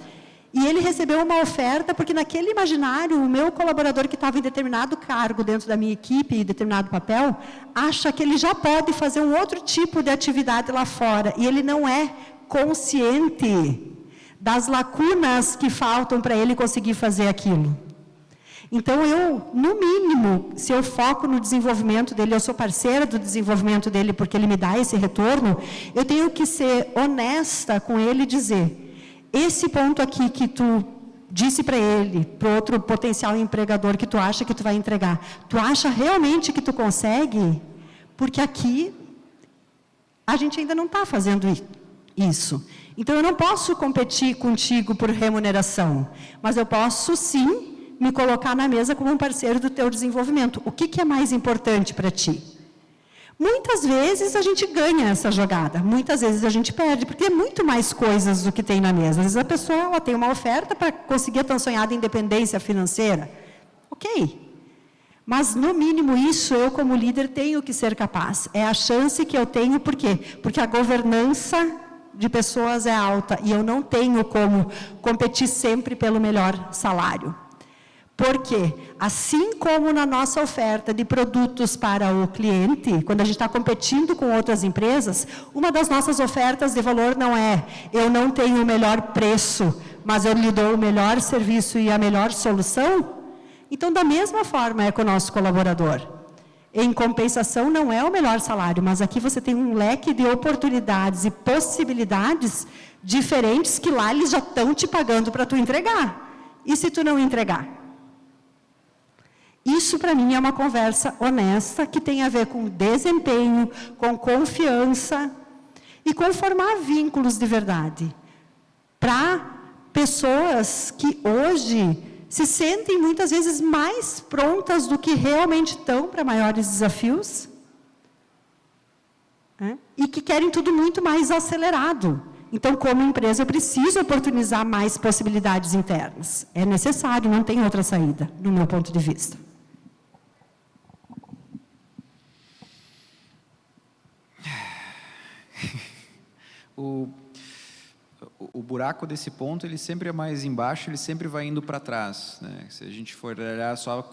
e ele recebeu uma oferta porque naquele imaginário, o meu colaborador que estava em determinado cargo dentro da minha equipe, em determinado papel, acha que ele já pode fazer um outro tipo de atividade lá fora, e ele não é consciente das lacunas que faltam para ele conseguir fazer aquilo. Então, eu, no mínimo, se eu foco no desenvolvimento dele, eu sou parceira do desenvolvimento dele, porque ele me dá esse retorno, eu tenho que ser honesta com ele e dizer, esse ponto aqui que tu disse para ele, para outro potencial empregador que tu acha que tu vai entregar, tu acha realmente que tu consegue? Porque aqui, a gente ainda não está fazendo isso. Então, eu não posso competir contigo por remuneração, mas eu posso, sim, me colocar na mesa como um parceiro do teu desenvolvimento. O que é mais importante para ti? Muitas vezes a gente ganha essa jogada, muitas vezes a gente perde, porque é muito mais coisas do que tem na mesa. Às vezes a pessoa ela tem uma oferta para conseguir a tão sonhada independência financeira. Ok. Mas, no mínimo, isso eu, como líder, tenho que ser capaz. É a chance que eu tenho, por quê? Porque a governança de pessoas é alta e eu não tenho como competir sempre pelo melhor salário. Porque, assim como na nossa oferta de produtos para o cliente, quando a gente está competindo com outras empresas, uma das nossas ofertas de valor não é eu não tenho o melhor preço, mas eu lhe dou o melhor serviço e a melhor solução. Então, da mesma forma é com o nosso colaborador. Em compensação, não é o melhor salário, mas aqui você tem um leque de oportunidades e possibilidades diferentes que lá eles já estão te pagando para tu entregar. E se tu não entregar? Isso, para mim, é uma conversa honesta, que tem a ver com desempenho, com confiança e com formar vínculos de verdade. Para pessoas que hoje se sentem, muitas vezes, mais prontas do que realmente estão para maiores desafios, e que querem tudo muito mais acelerado. Então, como empresa, eu preciso oportunizar mais possibilidades internas. É necessário, não tem outra saída, do meu ponto de vista. O buraco desse ponto, ele sempre é mais embaixo, ele sempre vai indo para trás, né? Se a gente for olhar só,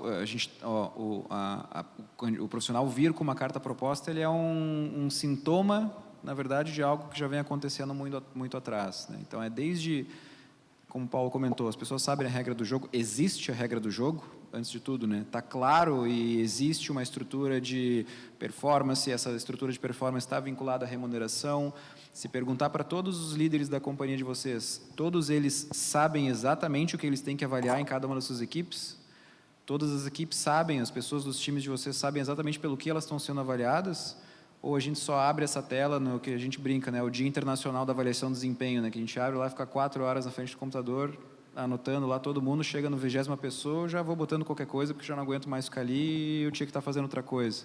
o profissional vir com uma carta proposta, ele é um sintoma, na verdade, de algo que já vem acontecendo muito atrás, né? Então, é desde, como o Paulo comentou, as pessoas sabem a regra do jogo, existe a regra do jogo, antes de tudo, né? Está claro e existe uma estrutura de performance, essa estrutura de performance está vinculada à remuneração. Se perguntar para todos os líderes da companhia de vocês, todos eles sabem exatamente o que eles têm que avaliar em cada uma das suas equipes? Todas as equipes sabem, as pessoas dos times de vocês sabem exatamente pelo que elas estão sendo avaliadas? Ou a gente só abre essa tela, no que a gente brinca, né? O Dia Internacional da Avaliação de Desempenho, né? Que a gente abre lá, fica 4 horas na frente do computador, anotando lá todo mundo, chega no 20ª pessoa, já vou botando qualquer coisa, porque já não aguento mais ficar ali e eu tinha que estar fazendo outra coisa.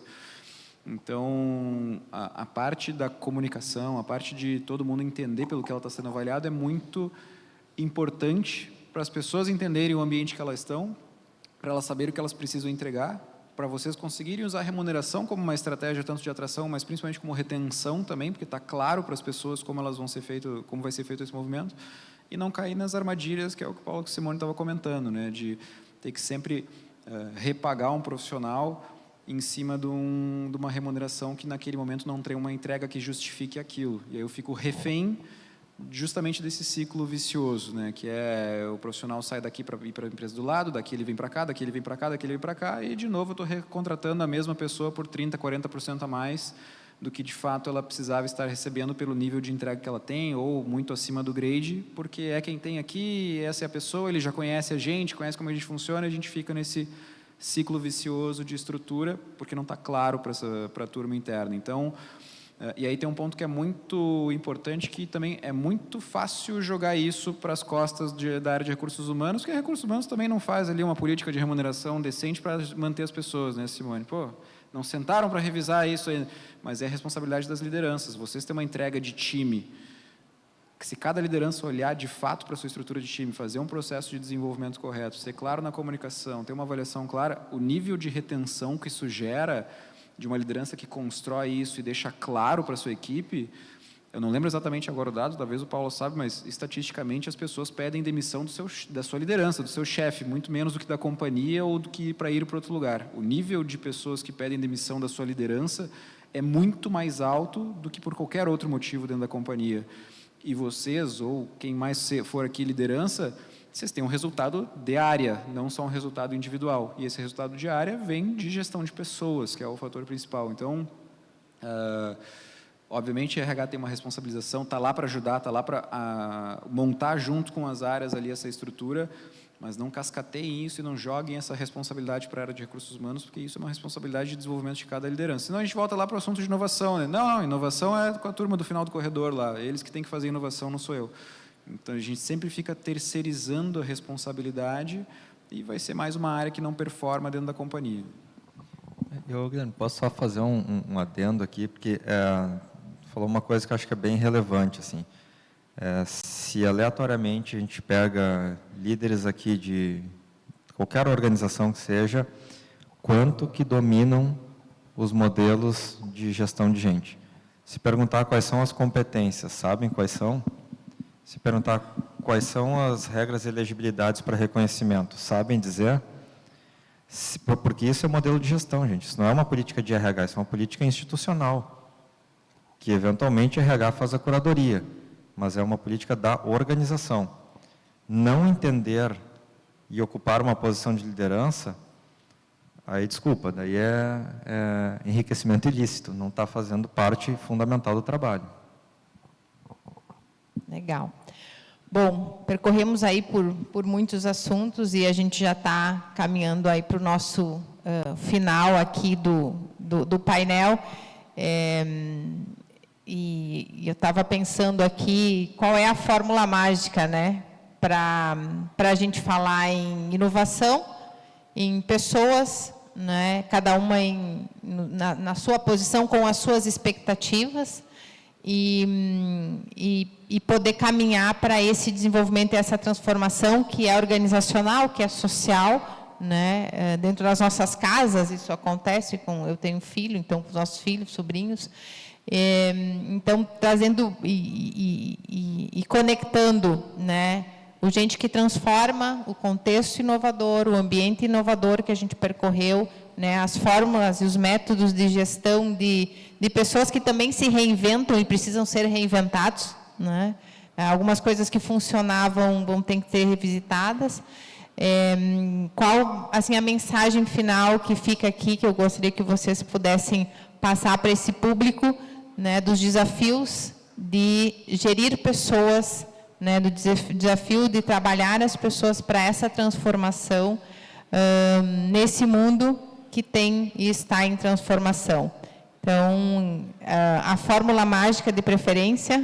Então, a parte da comunicação, a parte de todo mundo entender pelo que ela está sendo avaliada é muito importante para as pessoas entenderem o ambiente que elas estão, para elas saberem o que elas precisam entregar, para vocês conseguirem usar a remuneração como uma estratégia tanto de atração, mas principalmente como retenção também, porque está claro para as pessoas como elas vão ser feito, como vai ser feito esse movimento, e não cair nas armadilhas, que é o que o Paulo Simone estava comentando, né, de ter que sempre repagar um profissional em cima de uma remuneração que naquele momento não tem uma entrega que justifique aquilo. E aí eu fico refém justamente desse ciclo vicioso, né, que é o profissional sai daqui para ir para a empresa do lado, daqui ele vem para cá, daqui ele vem para cá, daqui ele vem para cá, e de novo eu estou recontratando a mesma pessoa por 30%, 40% a mais do que de fato ela precisava estar recebendo pelo nível de entrega que ela tem, ou muito acima do grade, porque é quem tem aqui, essa é a pessoa, ele já conhece a gente, conhece como a gente funciona, e a gente fica nesse ciclo vicioso de estrutura, porque não está claro para a turma interna. Então, e aí tem um ponto que é muito importante, que também é muito fácil jogar isso para as costas da área de recursos humanos, porque recursos humanos também não faz ali uma política de remuneração decente para manter as pessoas, né, Simone? Pô, não sentaram para revisar isso ainda, mas é responsabilidade das lideranças. Vocês têm uma entrega de time, que se cada liderança olhar de fato para a sua estrutura de time, fazer um processo de desenvolvimento correto, ser claro na comunicação, ter uma avaliação clara, o nível de retenção que isso gera de uma liderança que constrói isso e deixa claro para a sua equipe, eu não lembro exatamente agora o dado, talvez o Paulo sabe, mas estatisticamente as pessoas pedem demissão da sua liderança, do seu chefe, muito menos do que da companhia ou do que para ir para outro lugar. O nível de pessoas que pedem demissão da sua liderança é muito mais alto do que por qualquer outro motivo dentro da companhia. E vocês, ou quem mais for aqui liderança, vocês têm um resultado de área, não só um resultado individual. E esse resultado de área vem de gestão de pessoas, que é o fator principal. Então, obviamente, a RH tem uma responsabilização, está lá para ajudar, está lá para montar junto com as áreas ali essa estrutura, mas não cascateiem isso e não joguem essa responsabilidade para a área de recursos humanos, porque isso é uma responsabilidade de desenvolvimento de cada liderança. Senão a gente volta lá para o assunto de inovação, né? Não, inovação é com a turma do final do corredor lá, eles que têm que fazer inovação, não sou eu. Então a gente sempre fica terceirizando a responsabilidade e vai ser mais uma área que não performa dentro da companhia. Guilherme, posso só fazer um adendo aqui, porque falou uma coisa que eu acho que é bem relevante, assim. Se aleatoriamente a gente pega líderes aqui de qualquer organização que seja, quanto que dominam os modelos de gestão de gente? Se perguntar quais são as competências, sabem quais são? Se perguntar quais são as regras e elegibilidades para reconhecimento, sabem dizer? Porque isso é modelo de gestão, gente. Isso não é uma política de RH, isso é uma política institucional, que eventualmente a RH faz a curadoria, mas é uma política da organização. Não entender e ocupar uma posição de liderança, aí desculpa, daí é enriquecimento ilícito, não está fazendo parte fundamental do trabalho. Legal. Bom, percorremos aí por muitos assuntos e a gente já está caminhando aí para o nosso final aqui do painel. E eu estava pensando aqui qual é a fórmula mágica, né, para a gente falar em inovação, em pessoas, né, cada uma na sua posição com as suas expectativas, e poder caminhar para esse desenvolvimento e essa transformação que é organizacional, que é social, né? Dentro das nossas casas isso acontece, eu tenho filho, então com os nossos filhos, sobrinhos, então trazendo e conectando, né, o Gente que Transforma, o contexto inovador, o ambiente inovador que a gente percorreu, né, as fórmulas e os métodos de gestão de pessoas que também se reinventam e precisam ser reinventados, né? Algumas coisas que funcionavam vão ter que ser revisitadas. Qual, assim, a mensagem final que fica aqui, que eu gostaria que vocês pudessem passar para esse público, né, dos desafios de gerir pessoas, né, do desafio de trabalhar as pessoas para essa transformação nesse mundo que tem e está em transformação. Então, a fórmula mágica de preferência,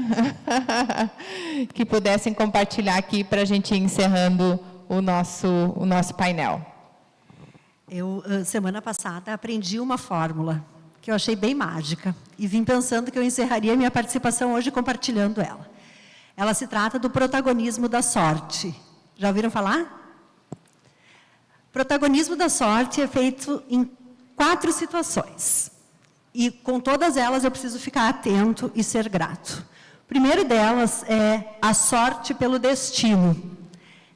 que pudessem compartilhar aqui para a gente ir encerrando o nosso painel. Eu, semana passada, aprendi uma fórmula que eu achei bem mágica e vim pensando que eu encerraria minha participação hoje compartilhando ela. Ela se trata do protagonismo da sorte. Já ouviram falar? Protagonismo da sorte é feito em 4 situações. E com todas elas eu preciso ficar atento e ser grato. O primeiro delas é a sorte pelo destino.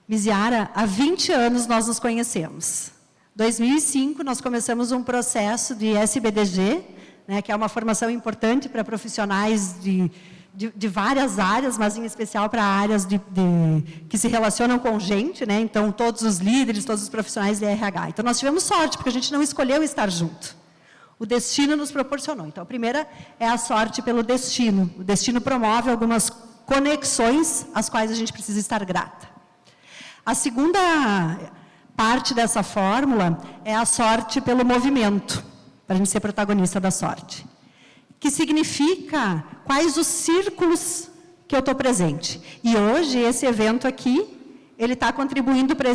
Misiara, há 20 anos nós nos conhecemos. Em 2005 nós começamos um processo de SBDG, né, que é uma formação importante para profissionais de várias áreas, mas em especial para áreas que se relacionam com gente, né? Então todos os líderes, todos os profissionais de RH. Então nós tivemos sorte, porque a gente não escolheu estar junto. O destino nos proporcionou. Então a primeira é a sorte pelo destino. O destino promove algumas conexões às quais a gente precisa estar grata. A segunda parte dessa fórmula é a sorte pelo movimento, para a gente ser protagonista da sorte. Que significa quais os círculos que eu estou presente. E hoje, esse evento aqui, ele está contribuindo para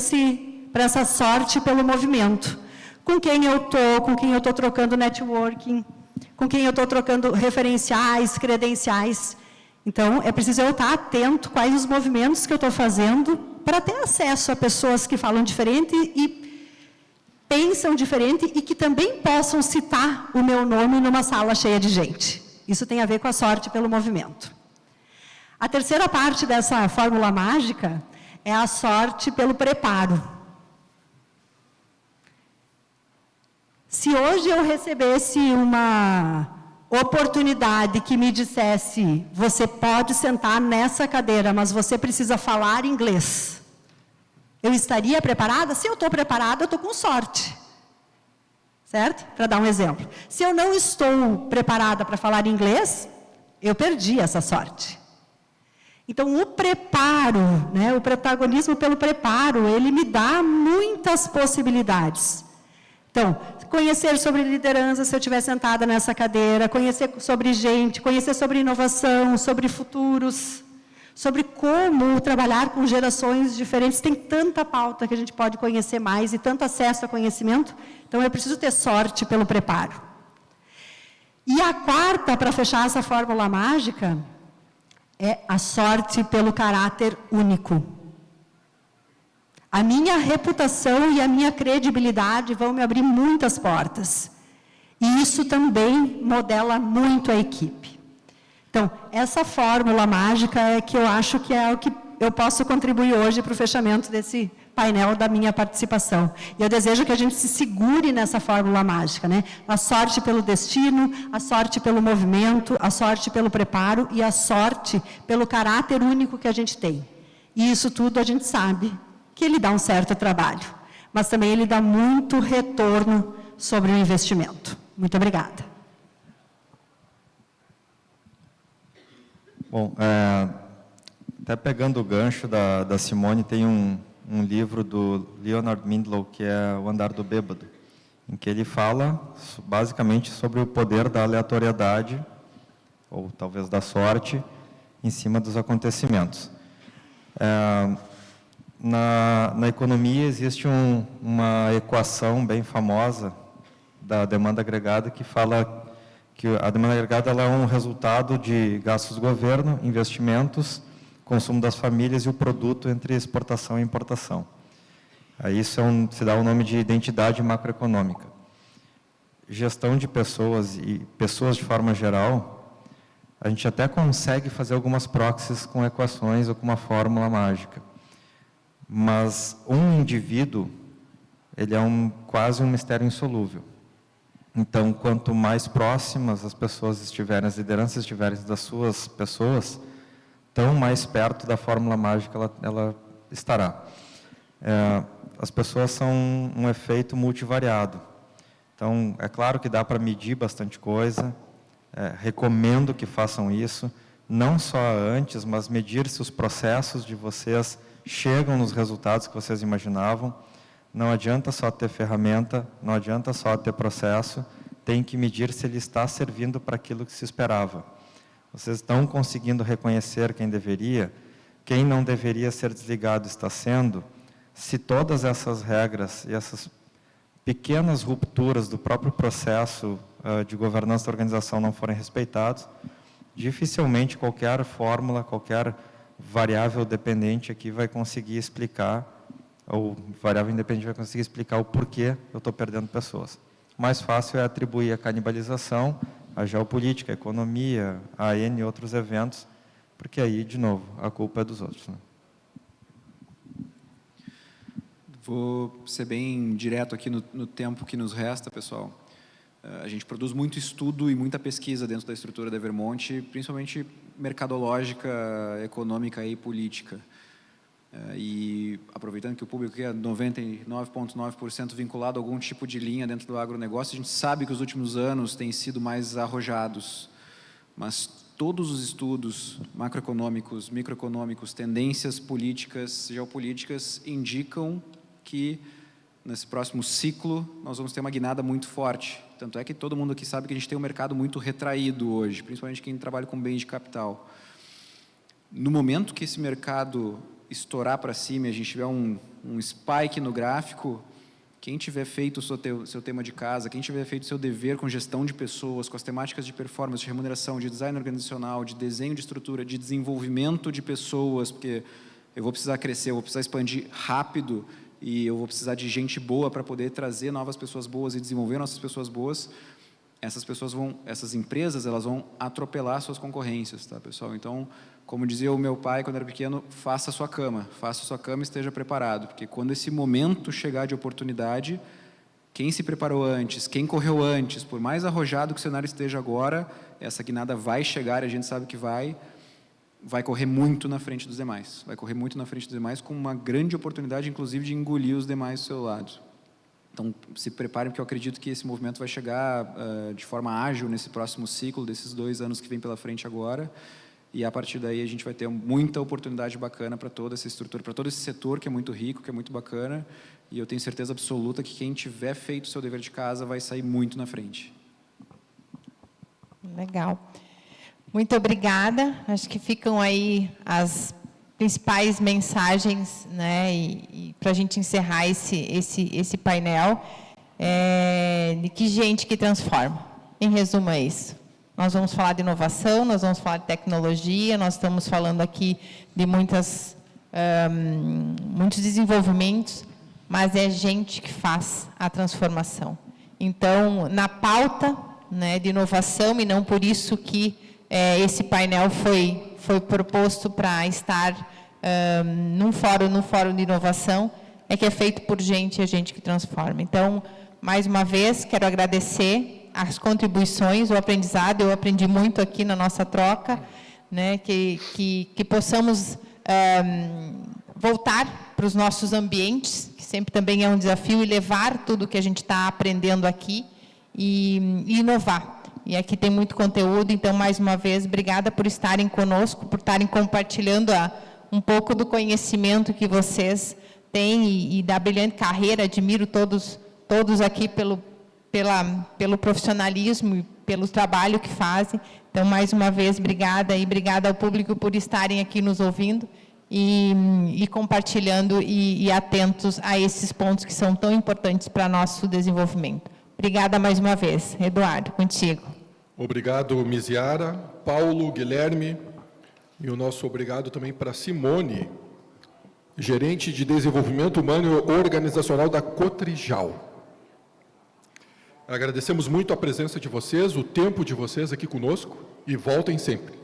essa sorte pelo movimento. Com quem eu estou trocando networking, com quem eu estou trocando referenciais, credenciais. Então, é preciso eu estar atento quais os movimentos que eu estou fazendo para ter acesso a pessoas que falam diferente e pensam diferente e que também possam citar o meu nome numa sala cheia de gente. Isso tem a ver com a sorte pelo movimento. A terceira parte dessa fórmula mágica é a sorte pelo preparo. Se hoje eu recebesse uma oportunidade que me dissesse, você pode sentar nessa cadeira, mas você precisa falar inglês, eu estaria preparada? Se eu estou preparada, eu estou com sorte. Certo? Para dar um exemplo. Se eu não estou preparada para falar inglês, eu perdi essa sorte. Então, o preparo, né, o protagonismo pelo preparo, ele me dá muitas possibilidades. Então, conhecer sobre liderança, se eu estiver sentada nessa cadeira, conhecer sobre gente, conhecer sobre inovação, sobre futuros, sobre como trabalhar com gerações diferentes. Tem tanta pauta que a gente pode conhecer mais e tanto acesso a conhecimento, então é preciso ter sorte pelo preparo. E a quarta, para fechar essa fórmula mágica, é a sorte pelo caráter único. A minha reputação e a minha credibilidade vão me abrir muitas portas. E isso também modela muito a equipe. Então, essa fórmula mágica é que eu acho que é o que eu posso contribuir hoje para o fechamento desse painel da minha participação. E eu desejo que a gente se segure nessa fórmula mágica, né? A sorte pelo destino, a sorte pelo movimento, a sorte pelo preparo e a sorte pelo caráter único que a gente tem. E isso tudo a gente sabe que ele dá um certo trabalho, mas também ele dá muito retorno sobre o investimento. Muito obrigada. Bom, até pegando o gancho da Simone, tem um livro do Leonard Mindlow, que é O Andar do Bêbado, em que ele fala basicamente sobre o poder da aleatoriedade, ou talvez da sorte, em cima dos acontecimentos. Na economia existe uma equação bem famosa da demanda agregada que fala que a demanda agregada ela é um resultado de gastos do governo, investimentos, consumo das famílias e o produto entre exportação e importação. Isso se dá o nome de identidade macroeconômica. Gestão de pessoas e pessoas de forma geral, a gente até consegue fazer algumas proxies com equações ou com uma fórmula mágica. Mas um indivíduo, ele é quase um mistério insolúvel. Então, quanto mais próximas as pessoas estiverem, as lideranças estiverem das suas pessoas, tão mais perto da fórmula mágica ela estará. As pessoas são um efeito multivariado. Então, é claro que dá para medir bastante coisa, recomendo que façam isso, não só antes, mas medir se os processos de vocês chegam nos resultados que vocês imaginavam. Não adianta só ter ferramenta, não adianta só ter processo, tem que medir se ele está servindo para aquilo que se esperava. Vocês estão conseguindo reconhecer quem deveria, quem não deveria ser desligado está sendo. Se todas essas regras e essas pequenas rupturas do próprio processo de governança da organização não forem respeitados, dificilmente qualquer fórmula, qualquer variável dependente aqui vai conseguir explicar, ou variável independente vai conseguir explicar o porquê eu estou perdendo pessoas. O mais fácil é atribuir a canibalização, a geopolítica, a economia, a N outros eventos, porque aí, de novo, a culpa é dos outros, né? Vou ser bem direto aqui no tempo que nos resta, pessoal. A gente produz muito estudo e muita pesquisa dentro da estrutura da Evermonte, principalmente mercadológica, econômica e política. E aproveitando que o público é 99,9% vinculado a algum tipo de linha dentro do agronegócio, a gente sabe que os últimos anos têm sido mais arrojados, mas todos os estudos macroeconômicos, microeconômicos, tendências políticas, geopolíticas indicam que nesse próximo ciclo nós vamos ter uma guinada muito forte. Tanto é que todo mundo aqui sabe que a gente tem um mercado muito retraído hoje, principalmente quem trabalha com bens de capital. No momento que esse mercado estourar para cima e a gente tiver um spike no gráfico, quem tiver feito o seu tema de casa, quem tiver feito o seu dever com gestão de pessoas, com as temáticas de performance, de remuneração, de design organizacional, de desenho de estrutura, de desenvolvimento de pessoas, porque eu vou precisar crescer, eu vou precisar expandir rápido e eu vou precisar de gente boa para poder trazer novas pessoas boas e desenvolver nossas pessoas boas, essas empresas, elas vão atropelar suas concorrências, tá, pessoal? Então, como dizia o meu pai quando era pequeno, faça a sua cama e esteja preparado, porque quando esse momento chegar de oportunidade, quem se preparou antes, quem correu antes, por mais arrojado que o cenário esteja agora, essa guinada vai chegar, e a gente sabe que vai correr muito na frente dos demais, com uma grande oportunidade, inclusive, de engolir os demais do seu lado. Então, se preparem, porque eu acredito que esse movimento vai chegar de forma ágil nesse próximo ciclo, desses 2 anos que vem pela frente agora, e a partir daí a gente vai ter muita oportunidade bacana para toda essa estrutura, para todo esse setor que é muito rico, que é muito bacana, e eu tenho certeza absoluta que quem tiver feito o seu dever de casa vai sair muito na frente. Legal. Muito obrigada. Acho que ficam aí as principais mensagens, né, e para a gente encerrar esse painel, de que gente que transforma. Em resumo, é isso. Nós vamos falar de inovação, nós vamos falar de tecnologia, nós estamos falando aqui de muitos desenvolvimentos, mas é gente que faz a transformação. Então, na pauta, né, de inovação, e não por isso que esse painel foi proposto para estar no fórum de inovação, é que é feito por gente, é gente que transforma. Então, mais uma vez, quero agradecer as contribuições, o aprendizado. Eu aprendi muito aqui na nossa troca, né, que possamos voltar para os nossos ambientes, que sempre também é um desafio, e levar tudo que a gente está aprendendo aqui e inovar. E aqui tem muito conteúdo, então, mais uma vez, obrigada por estarem conosco, por estarem compartilhando um pouco do conhecimento que vocês têm e da brilhante carreira. Admiro todos aqui pelo profissionalismo e pelo trabalho que fazem. Então, mais uma vez, obrigada, e obrigada ao público por estarem aqui nos ouvindo e compartilhando e atentos a esses pontos que são tão importantes para nosso desenvolvimento. Obrigada mais uma vez. Eduardo, contigo. Obrigado, Misiara, Paulo, Guilherme, e o nosso obrigado também para Simone, gerente de desenvolvimento humano e organizacional da Cotrijal. Agradecemos muito a presença de vocês, o tempo de vocês aqui conosco, e voltem sempre.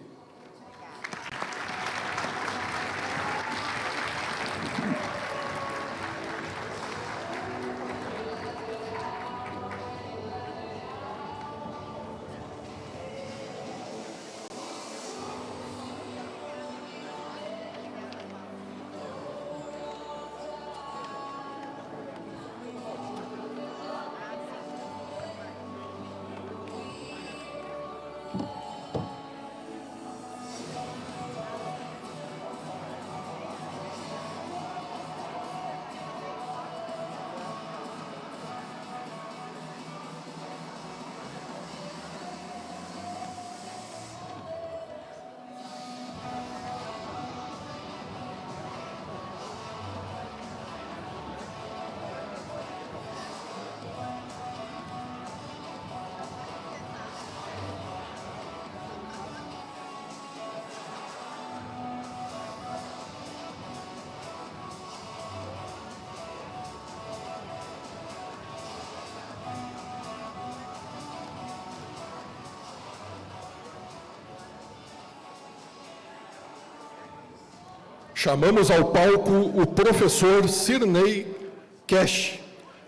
Chamamos ao palco o professor Cirnei Cash,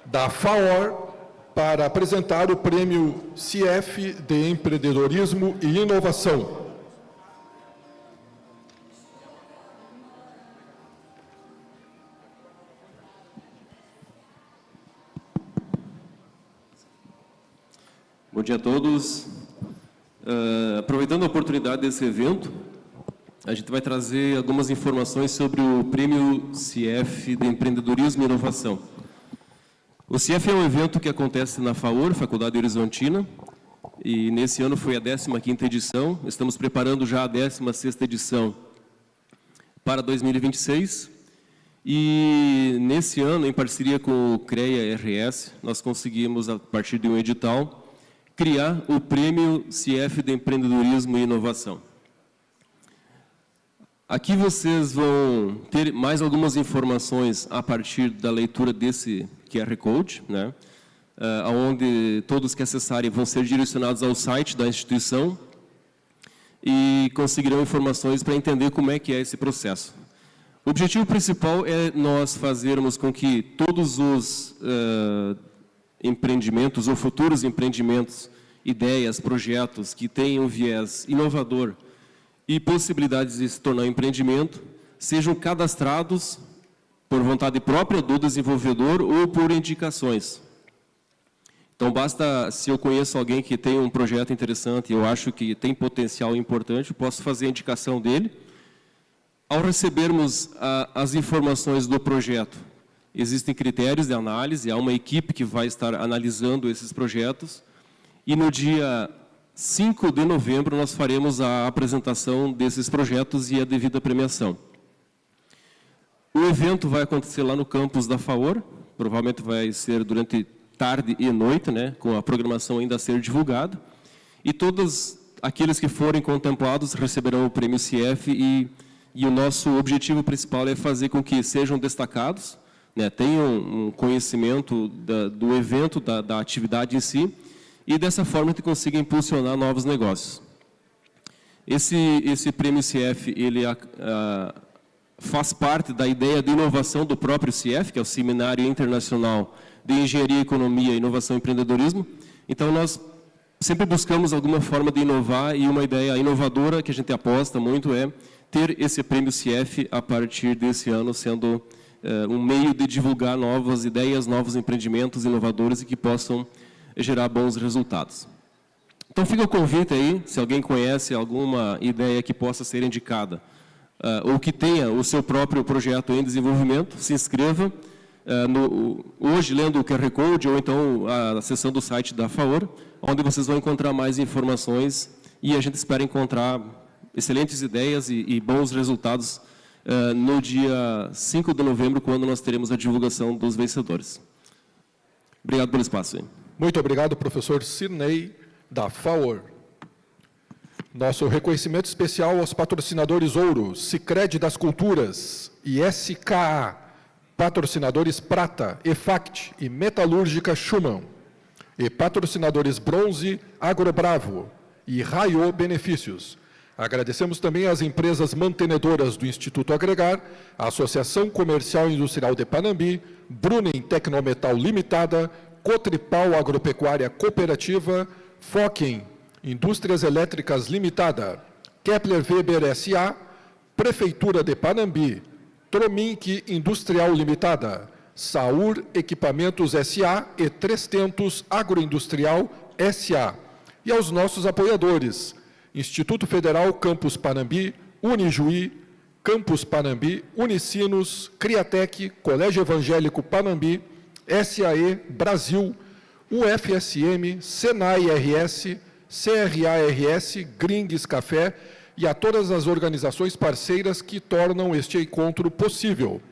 da FAOR, para apresentar o prêmio CIEF de Empreendedorismo e Inovação. Bom dia a todos. Aproveitando a oportunidade desse evento, a gente vai trazer algumas informações sobre o Prêmio CIEF de Empreendedorismo e Inovação. O CIEF é um evento que acontece na FAOR, Faculdade Horizontina, e nesse ano foi a 15ª edição. Estamos preparando já a 16ª edição para 2026. E nesse ano, em parceria com o CREA-RS, nós conseguimos, a partir de um edital, criar o Prêmio CIEF de Empreendedorismo e Inovação. Aqui vocês vão ter mais algumas informações a partir da leitura desse QR Code, né? Onde todos que acessarem vão ser direcionados ao site da instituição e conseguirão informações para entender como é que é esse processo. O objetivo principal é nós fazermos com que todos os empreendimentos ou futuros empreendimentos, ideias, projetos que tenham viés inovador e possibilidades de se tornar um empreendimento, sejam cadastrados por vontade própria do desenvolvedor ou por indicações. Então, basta, se eu conheço alguém que tem um projeto interessante e eu acho que tem potencial importante, eu posso fazer a indicação dele. Ao recebermos as informações do projeto, existem critérios de análise, há uma equipe que vai estar analisando esses projetos, e no dia 5 de novembro, nós faremos a apresentação desses projetos e a devida premiação. O evento vai acontecer lá no campus da FAOR, provavelmente vai ser durante tarde e noite, né, com a programação ainda a ser divulgada, e todos aqueles que forem contemplados receberão o prêmio CIEF e o nosso objetivo principal é fazer com que sejam destacados, né, tenham um conhecimento do evento, da atividade em si, e dessa forma a gente consiga impulsionar novos negócios. Esse prêmio CIEF, ele faz parte da ideia de inovação do próprio CIEF, que é o Seminário Internacional de Engenharia, Economia, Inovação e Empreendedorismo. Então, nós sempre buscamos alguma forma de inovar, e uma ideia inovadora que a gente aposta muito é ter esse prêmio CIEF a partir desse ano, sendo um meio de divulgar novas ideias, novos empreendimentos inovadores e que possam gerar bons resultados. Então, fica o convite aí, se alguém conhece alguma ideia que possa ser indicada, ou que tenha o seu próprio projeto em desenvolvimento, se inscreva, hoje lendo o QR Code, ou então acessando o site da FAOR, onde vocês vão encontrar mais informações, e a gente espera encontrar excelentes ideias e bons resultados no dia 5 de novembro, quando nós teremos a divulgação dos vencedores. Obrigado pelo espaço. Hein? Muito obrigado, professor Cirnei, da FAOR. Nosso reconhecimento especial aos patrocinadores Ouro, Sicredi das Culturas e SKA, patrocinadores Prata, EFACT e Metalúrgica Schumann, e patrocinadores Bronze, Agrobravo e Raio Benefícios. Agradecemos também às empresas mantenedoras do Instituto Agregar, a Associação Comercial e Industrial de Panambi, Brunen Tecnometal Limitada, Cotripal Agropecuária Cooperativa, Foquem Indústrias Elétricas Limitada, Kepler Weber S.A., Prefeitura de Panambi, Trominc Industrial Limitada, Saur Equipamentos S.A. e 300 Agroindustrial S.A. E aos nossos apoiadores, Instituto Federal Campus Panambi, Unijuí, Campus Panambi, Unicinos, Criatec, Colégio Evangélico Panambi, SAE Brasil, UFSM, Senai RS, CRARS, Gringues Café e a todas as organizações parceiras que tornam este encontro possível.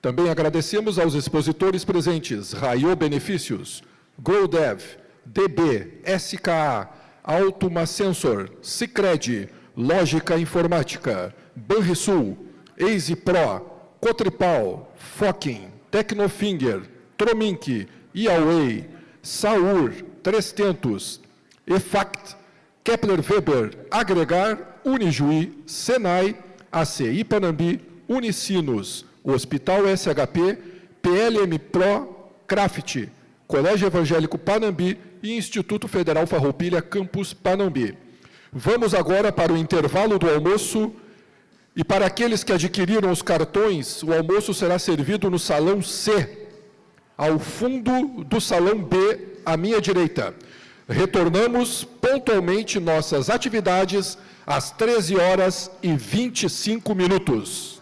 Também agradecemos aos expositores presentes, Raio Benefícios, GrowDev, DB, SKA, Altuma Sensor, Sicredi, Lógica Informática, Banrisul, Easy Pro, Cotripal, Foquem, Tecnofinger, Trominc, Iaway, Saur, 300, EFACT, Kepler Weber, Agregar, Unijuí, Senai, ACI Panambi, Unicinos, Hospital SHP, PLM Pro, Craft, Colégio Evangélico Panambi e Instituto Federal Farroupilha, Campus Panambi. Vamos agora para o intervalo do almoço, e para aqueles que adquiriram os cartões, o almoço será servido no Salão C, ao fundo do Salão B, à minha direita. Retornamos pontualmente nossas atividades às 13h25.